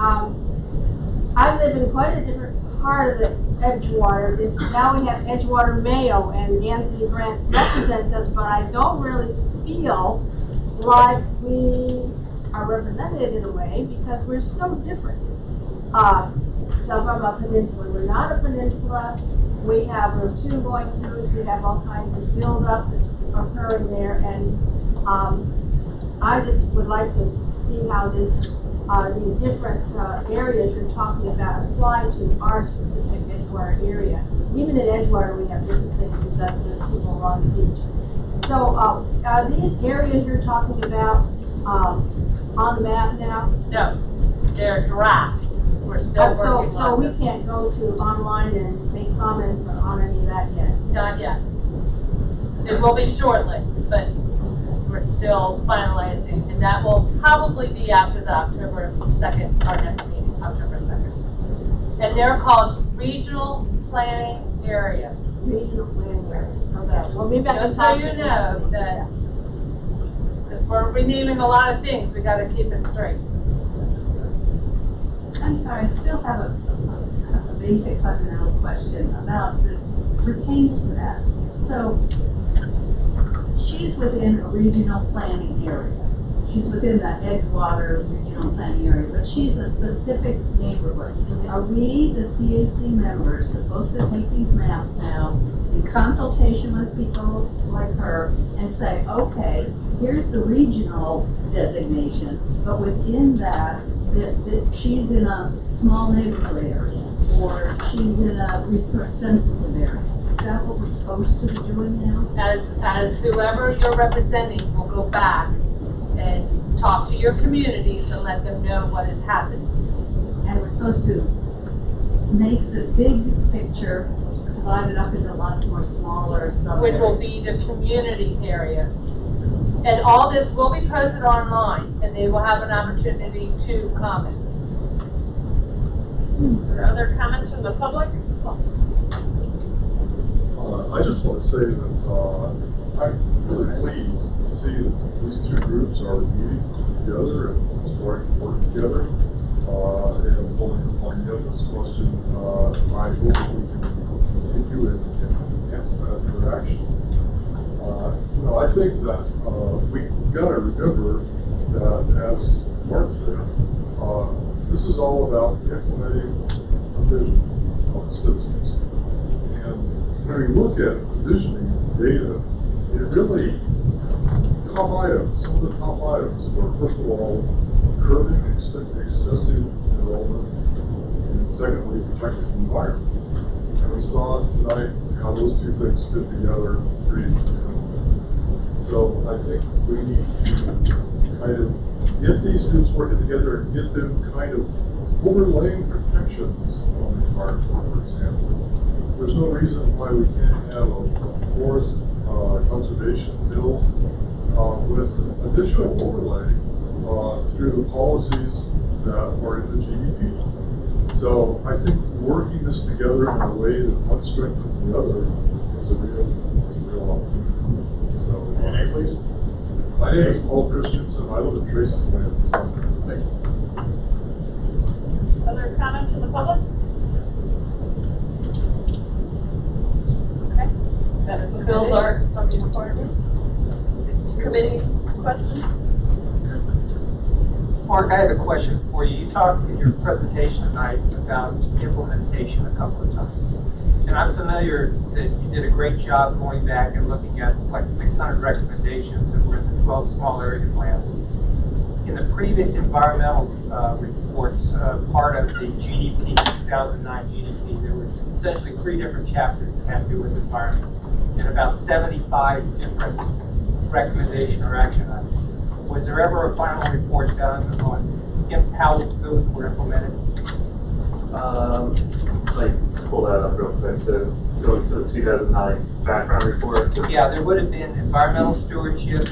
I live in quite a different part of the Edgewater. Now we have Edgewater Mayo, and Anthony Grant represents us, but I don't really feel like we are represented in a way because we're so different. So from a peninsula, we're not a peninsula. We have Route 2 going through us. We have all kinds of buildup that's occurring there, and I just would like to see how this, these different areas you're talking about apply to our specific Edgewater area. Even in Edgewater, we have different things because the people along the beach. So are these areas you're talking about on the map now? No. their draft. We're still working So on we this. can't go to online and make comments on any of that yet? Not yet. It will be shortly, but we're still finalizing, and that will probably be after the October 2nd, our next meeting, October 2nd. And they're called regional planning areas. Regional planning areas, okay. Well, maybe I can Just so talk you to know that, because we're renaming a lot of things, we gotta keep it straight. I'm sorry, I still have a basic fundamental question about the, pertains to that. So, she's within a regional planning area. She's within the Edgewater regional planning area, but she's a specific neighborhood. Are we, the CAC members, supposed to take these maps now in consultation with people like her and say, okay, here's the regional designation, but within that she's in a small neighborhood area, or she's in a resource sensitive area? Is that what we're supposed to be doing now? As whoever you're representing will go back and talk to your communities and let them know what is happening. And we're supposed to make the big picture divided up into lots more smaller sub Which will be the community areas. And all this will be posted online, and they will have an opportunity to comment. Are there other comments from the public? I just want to say that I'm really pleased to see that these two groups are meeting together and starting to work together. And pulling upon Yev's question, I hope that we can continue and enhance that interaction. I think that we got to remember that, as Mark said, this is all about implementing a vision of the citizens. And when we look at visioning data, it really, some of the top items are, first of all, curbing excessive development, and secondly, protecting the environment. And we saw tonight how those two things fit together pretty well. So I think we need to kind of get these groups working together and get them kind of overlaying protections on the environment, for example. There's no reason why we can't have a forest conservation bill with additional overlay through the policies that are in the GDP. So I think working this together in a way that one strengthens the other is a real opportunity. So, your name, please? My name is Paul Christensen. I live in Tracy's Land. Thank you. Other comments from the public? Okay. The bills are from the department. Committee questions? Mark, I have a question for you. You talked in your presentation tonight about implementation a couple of times. And I'm familiar that you did a great job going back and looking at like 600 recommendations that were in the 12 small area plans. In the previous environmental reports, part of the GDP, 2009 GDP, there was essentially 3 different chapters that had to do with environment and about 75 different recommendation or action items. Was there ever a final report done on how those were implemented? Like, pull that up real quick. So, going to the 2009 background report. Yeah, there would have been environmental stewardship,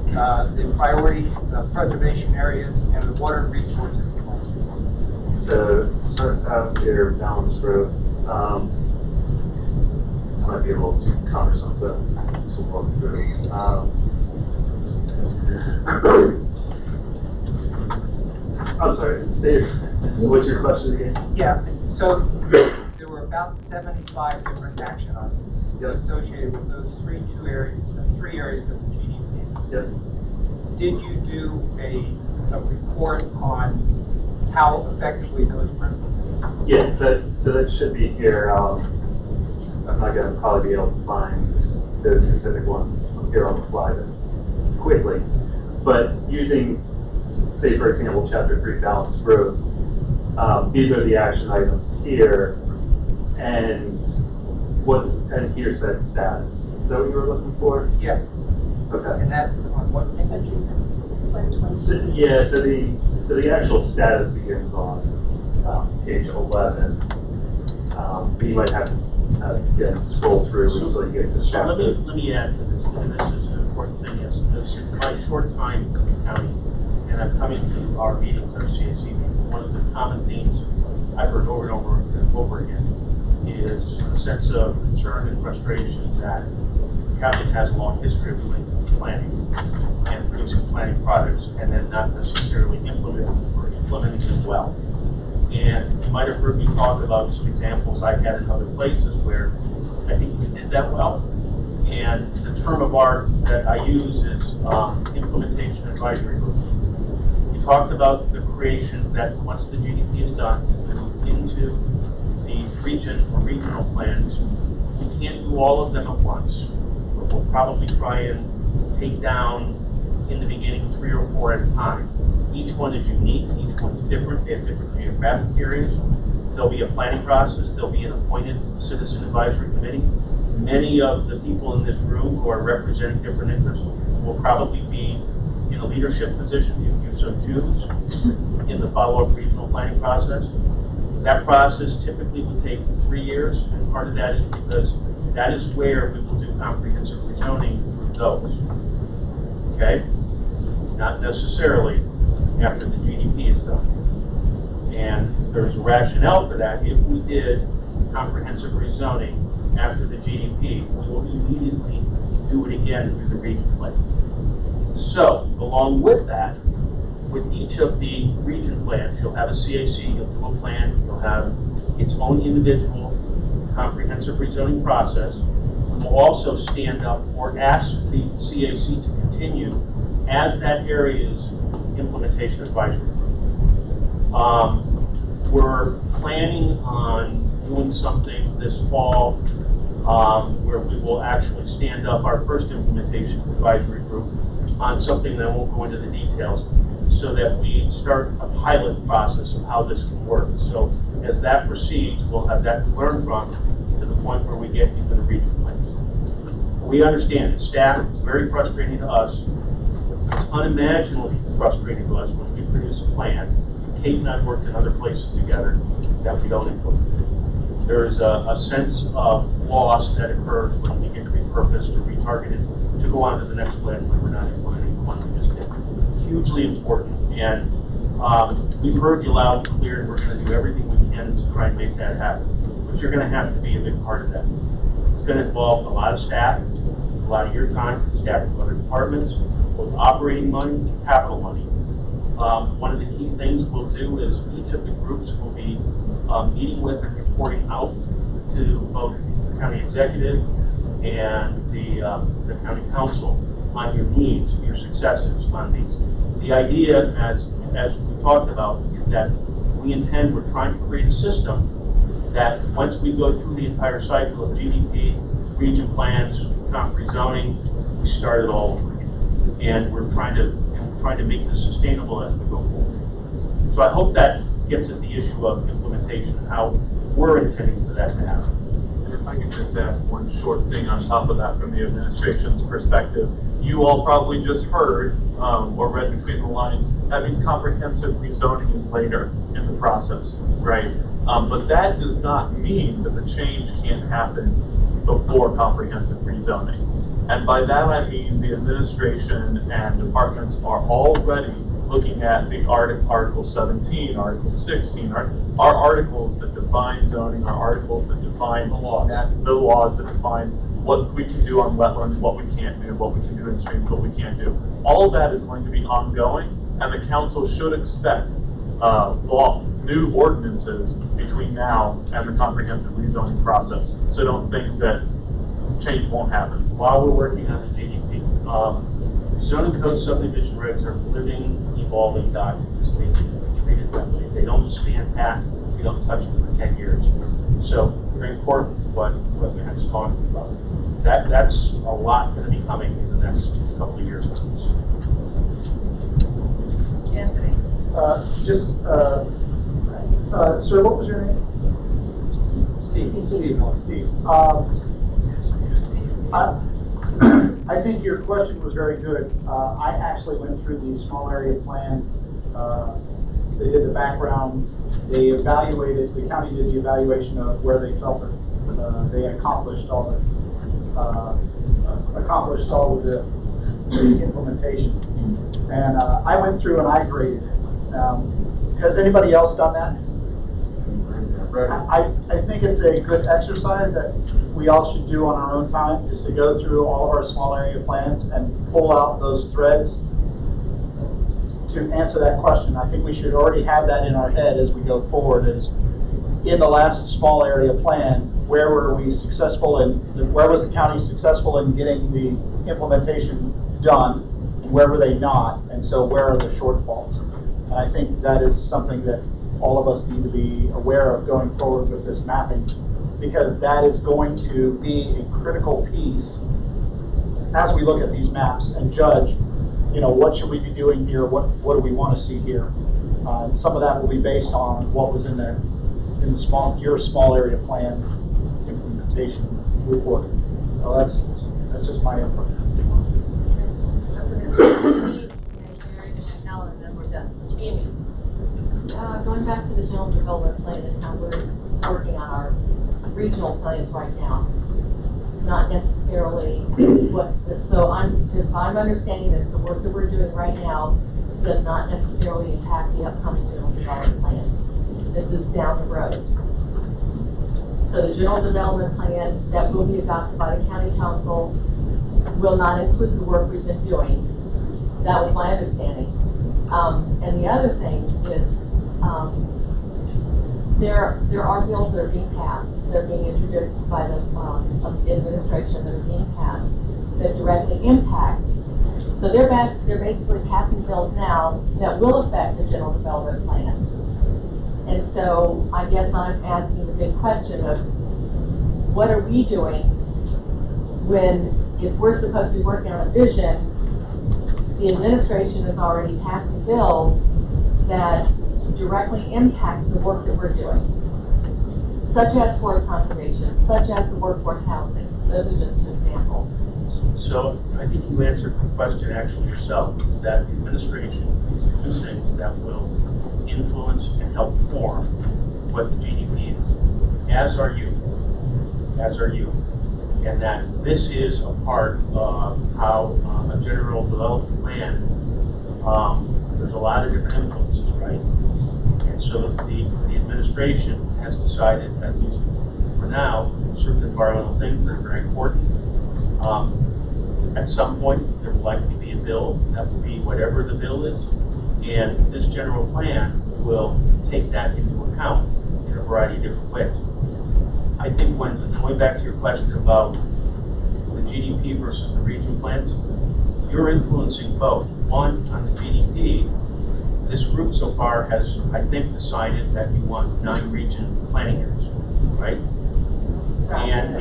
the priority preservation areas, and the water resources. So, it starts out here, balanced growth. I might be able to cover something to walk through. I'm sorry, what's your question again? Yeah, so there were about 75 different action items associated with those three areas of the GDP. Yep. Did you do a report on how effectively those were implemented? Yeah, so that should be here. I'm not going to probably be able to find those specific ones here on the fly quickly, but using, say for example, Chapter 3, Balanced Growth, these are the action items here, and here's that status. Is that what you were looking for? Yes. Okay. And that's on what dimension? Yeah, so the actual status begins on page 11. But you might have to again scroll through until you get to So chapter. let me add to this, and this is an important thing, is my short time in the county, and I'm coming to our meetings, our CAC meetings, one of the common themes I've heard over and over and over again is a sense of concern and frustration that the county has a long history of doing planning and producing planning products, and then not necessarily implementing them well. And you might have heard me talk about some examples I've had in other places where I think we did that well. And the term of art that I use is implementation advisory group. We talked about the creation that once the GDP is done, we move into the region or regional plans. We can't do all of them at once, but we'll probably try and take down in the beginning 3 or 4 at a time. Each one is unique, each one's different, they have different geographic areas. There'll be a planning process, there'll be an appointed citizen advisory committee. Many of the people in this room who are representing different interests will probably be in a leadership position, if you so choose, in the follow-up regional planning process. That process typically will take 3 years, and part of that is because that is where we will do comprehensive rezoning through those. Okay? Not necessarily after the GDP is done. And there's a rationale for that. If we did comprehensive rezoning after the GDP, we will immediately do it again through the region plan. So, along with that, with each of the region plans, you'll have a CAC, you'll do a plan, you'll have its own individual comprehensive rezoning process. We will also stand up or ask the CAC to continue as that area's implementation advisory group. We're planning on doing something this fall where we will actually stand up our first implementation advisory group on something that I won't go into the details, so that we start a pilot process of how this can work. So as that proceeds, we'll have that to learn from to the point where we get into the region plans. We understand that staff, it's very frustrating to us. It's unimaginably frustrating to us when we produce a plan. Kate and I worked in other places together that we don't implement. There's a sense of loss that occurs when we get repurposed or retargeted to go on to the next plan when we're not implementing the one we just did. Hugely important, and we've heard you loud and clear, and we're going to do everything we can to try and make that happen. But you're going to have to be a big part of that. It's going to involve a lot of staff, a lot of your time, staff from other departments, both operating money, capital money. One of the key things we'll do is each of the groups will be meeting with and reporting out to both the county executive and the county council on your needs, your successes on these. The idea, as we talked about, is that we're trying to create a system that once we go through the entire cycle of GDP, region plans, comp rezoning, we start it all over again. And we're trying to make this sustainable as we go forward. So I hope that gets at the issue of implementation and how we're intending for that to happen. And if I could just add one short thing on top of that from the administration's perspective. You all probably just heard or read between the lines, that means comprehensive rezoning is later in the process, right? But that does not mean that the change can't happen before comprehensive rezoning. And by that I mean the administration and departments are already looking at the Article 17, Article 16, our articles that define zoning, our articles that define the laws that define what we can do on wetlands, what we can't do, what we can do in streams, what we can't do. All of that is going to be ongoing, and the council should expect new ordinances between now and the comprehensive rezoning process. So don't think that change won't happen. While we're working on the GDP, zoning code subdivision regs are living, evolving documents. They need to be treated that way. They don't stand pat. We don't touch them for 10 years. So very important what Matt's talking about. That's a lot going to be coming in the next couple of years. Anthony. Sir, what was your name? Steve. I think your question was very good. I actually went through the small area plan. They did the background. They evaluated, the county did the evaluation of where they felt that they had accomplished all of the implementation. And I went through and I graded it. Has anybody else done that? I think it's a good exercise that we all should do on our own time, is to go through all of our small area plans and pull out those threads to answer that question. I think we should already have that in our head as we go forward, is in the last small area plan, where were we successful and where was the county successful in getting the implementations done, and where were they not, and so where are the shortfalls? And I think that is something that all of us need to be aware of going forward with this mapping, because that is going to be a critical piece as we look at these maps and judge, you know, what should we be doing here, what do we want to see here. Some of that will be based on what was in there in the your small area plan implementation report. So that's just my input. Going back to the general development plan and how we're working on our regional plans right now, not necessarily what, so if I'm understanding this, the work that we're doing right now does not necessarily impact the upcoming general development plan. This is down the road. So the general development plan that will be adopted by the county council will not include the work we've been doing. That was my understanding. And the other thing is, there are bills that are being passed, that are being introduced by the administration, that are being passed, that directly impact. So they're basically passing bills now that will affect the general development plan. And so I guess I'm asking the big question of, what are we doing when, if we're supposed to be working on a vision, the administration is already passing bills that directly impacts the work that we're doing, such as forest conservation, such as the workforce housing. Those are just two examples. So I think you answered the question actually yourself, is that the administration is doing things that will influence and help form what the GDP is, as are you, and that this is a part of how a general development plan, there's a lot of different influences, right? And so the administration has decided, at least for now, certain environmental things that are very important. At some point, there will likely be a bill that will be whatever the bill is, and this general plan will take that into account in a variety of different ways. I think when, going back to your question about the GDP versus the regional plans, you're influencing both. One, on the GDP, this group so far has, I think, decided that you want 9 region planning areas, right? And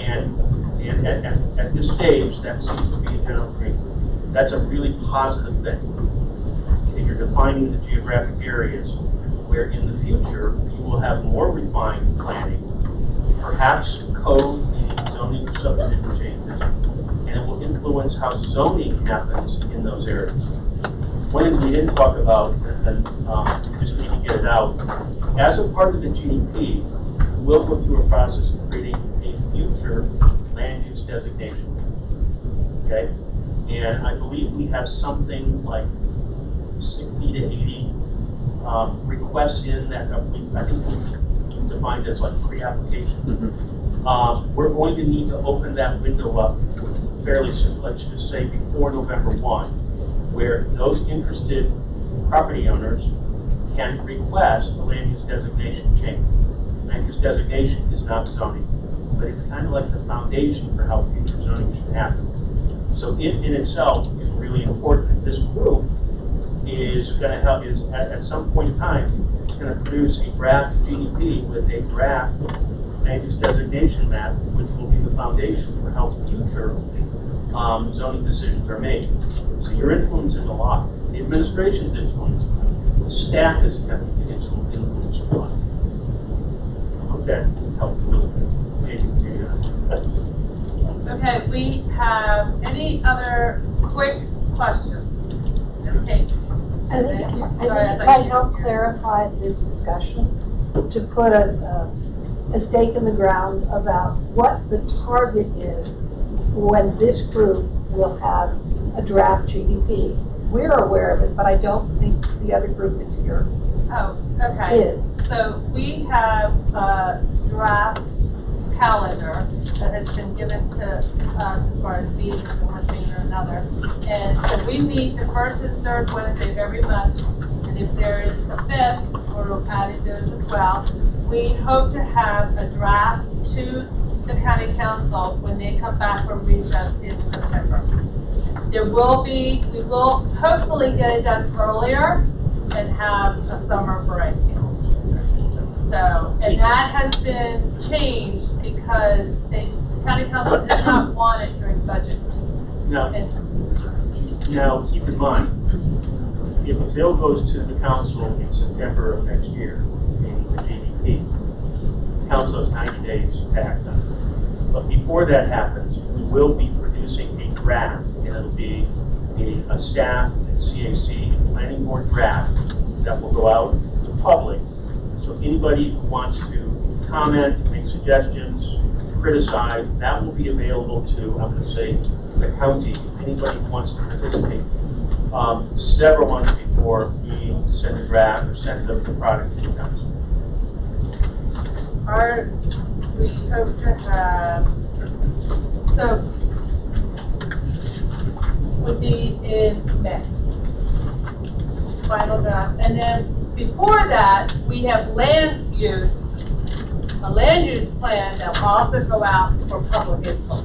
at this stage, that seems to be a general agreement. That's a really positive thing. And you're defining the geographic areas where in the future you will have more refined planning, perhaps code and zoning or subdivision changes, and it will influence how zoning happens in those areas. One thing we didn't talk about, and just need to get it out, as a part of the GDP, we'll go through a process of creating a future land use designation. Okay? And I believe we have something like 60 to 80 requests in that I think we defined as like pre-application. We're going to need to open that window up fairly soon, let's just say before November 1, where those interested property owners can request a land use designation change. Land use designation is not zoning, but it's kind of like the foundation for how future zoning should happen. So it in itself is really important. This group is going to help, at some point in time, it's going to produce a draft GDP with a draft land use designation map, which will be the foundation for how future zoning decisions are made. So you're influencing a lot. The administration's influencing. The staff is attempting to influence a lot. Okay, help a little bit. Okay, we have any Any other quick questions? Okay. I think it Sorry, I thought might you- help clarify this discussion to put a stake in the ground about what the target is when this group will have a draft GDP. We're aware of it, but I don't think the other group that's here Oh, okay. is. So we have a draft calendar that has been given to us as far as meetings and one thing or another. And so we meet the first and third Wednesday of every month. And if there is a fifth, we'll add those as well. We hope to have a draft to the county council when they come back from recess in September. We will hopefully get it done earlier and have a summer break. So, and that has been changed because the county council did not want it during budget. Now, keep in mind, if a bill goes to the council in September of next year, meaning the GDP, the council has 90 days to act on it. But before that happens, we will be producing a draft, and it'll be a staff and CAC and planning board draft that will go out to the public. So anybody who wants to comment, make suggestions, criticize, that will be available to, I'm going to say, the county, anybody who wants to participate, several months before we send a draft or send the product to the council. We hope to have, so, would be in May. Final draft. And then before that, we have land use, a land use plan that will also go out for public input.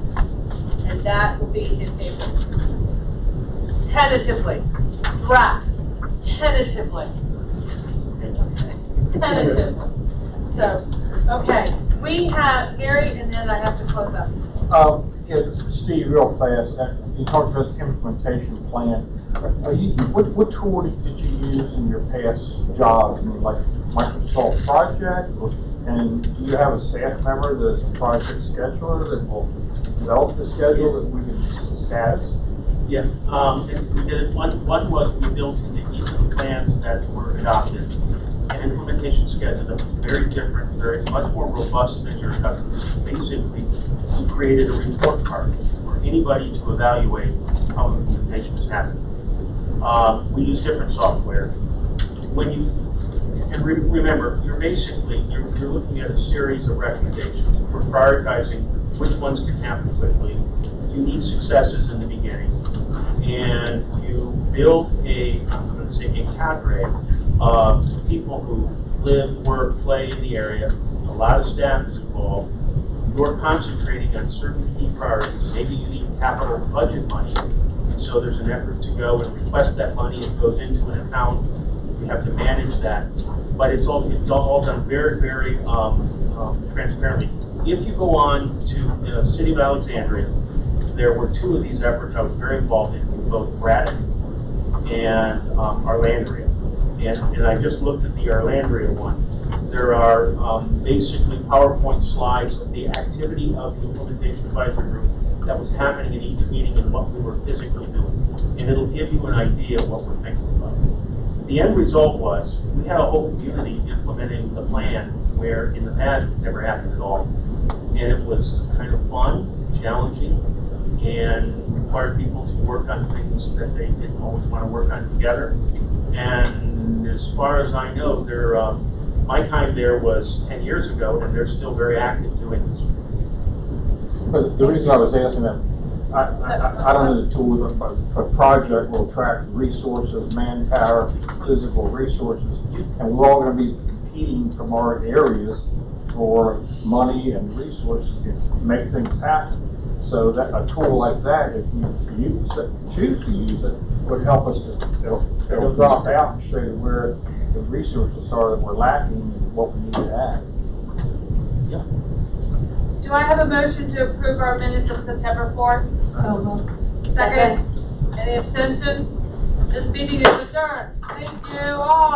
And that will be in April. Tentatively, draft, tentatively. Okay. Tentatively. So, okay, we have Gary, and then I have to close up. Yeah, Steve, real fast, you talked about the implementation plan. What tool did you use in your past jobs? I mean, like Microsoft Project, and do you have a staff member that's a project scheduler that will develop the schedule that we can discuss? Yeah, and we did it. One was we built into each of the plans that were adopted an implementation schedule that was very different, very much more robust than your customers. Basically, we created a report card for anybody to evaluate how implementation is happening. We use different software. When you remember, you're looking at a series of recommendations. We're prioritizing which ones can happen quickly. You need successes in the beginning, and you build I'm going to say a cadre of people who live, work, play in the area. A lot of staff is involved. You're concentrating on certain key priorities. Maybe you need capital budget money, and so there's an effort to go and request that money. It goes into an account. You have to manage that, but it's all done very, very transparently. If you go on to the city of Alexandria, there were two of these efforts I was very involved in both Braddock and Arlandria. And I just looked at the Arlandria one. There are basically PowerPoint slides of the activity of the implementation advisory group that was happening in each meeting and what we were physically doing. And it'll give you an idea of what we're thinking about. The end result was we had a whole community implementing the plan where in the past it never happened at all. And it was kind of fun, challenging, and required people to work on things that they didn't always want to work on together. And as far as I know, my time there was 10 years ago, and they're still very active doing this. But the reason I was asking that, I don't know the tool, but a project will track resources, manpower, physical resources, and we're all going to be competing from our areas for money and resources to make things happen. So that a tool like that, if you choose to use it, would help us it'll drop out and show you where the resources are that we're lacking and what we need to add. Yeah. Do I have a motion to approve our minutes of September 4th? Second. Any abstentions? This meeting is adjourned. Thank you all.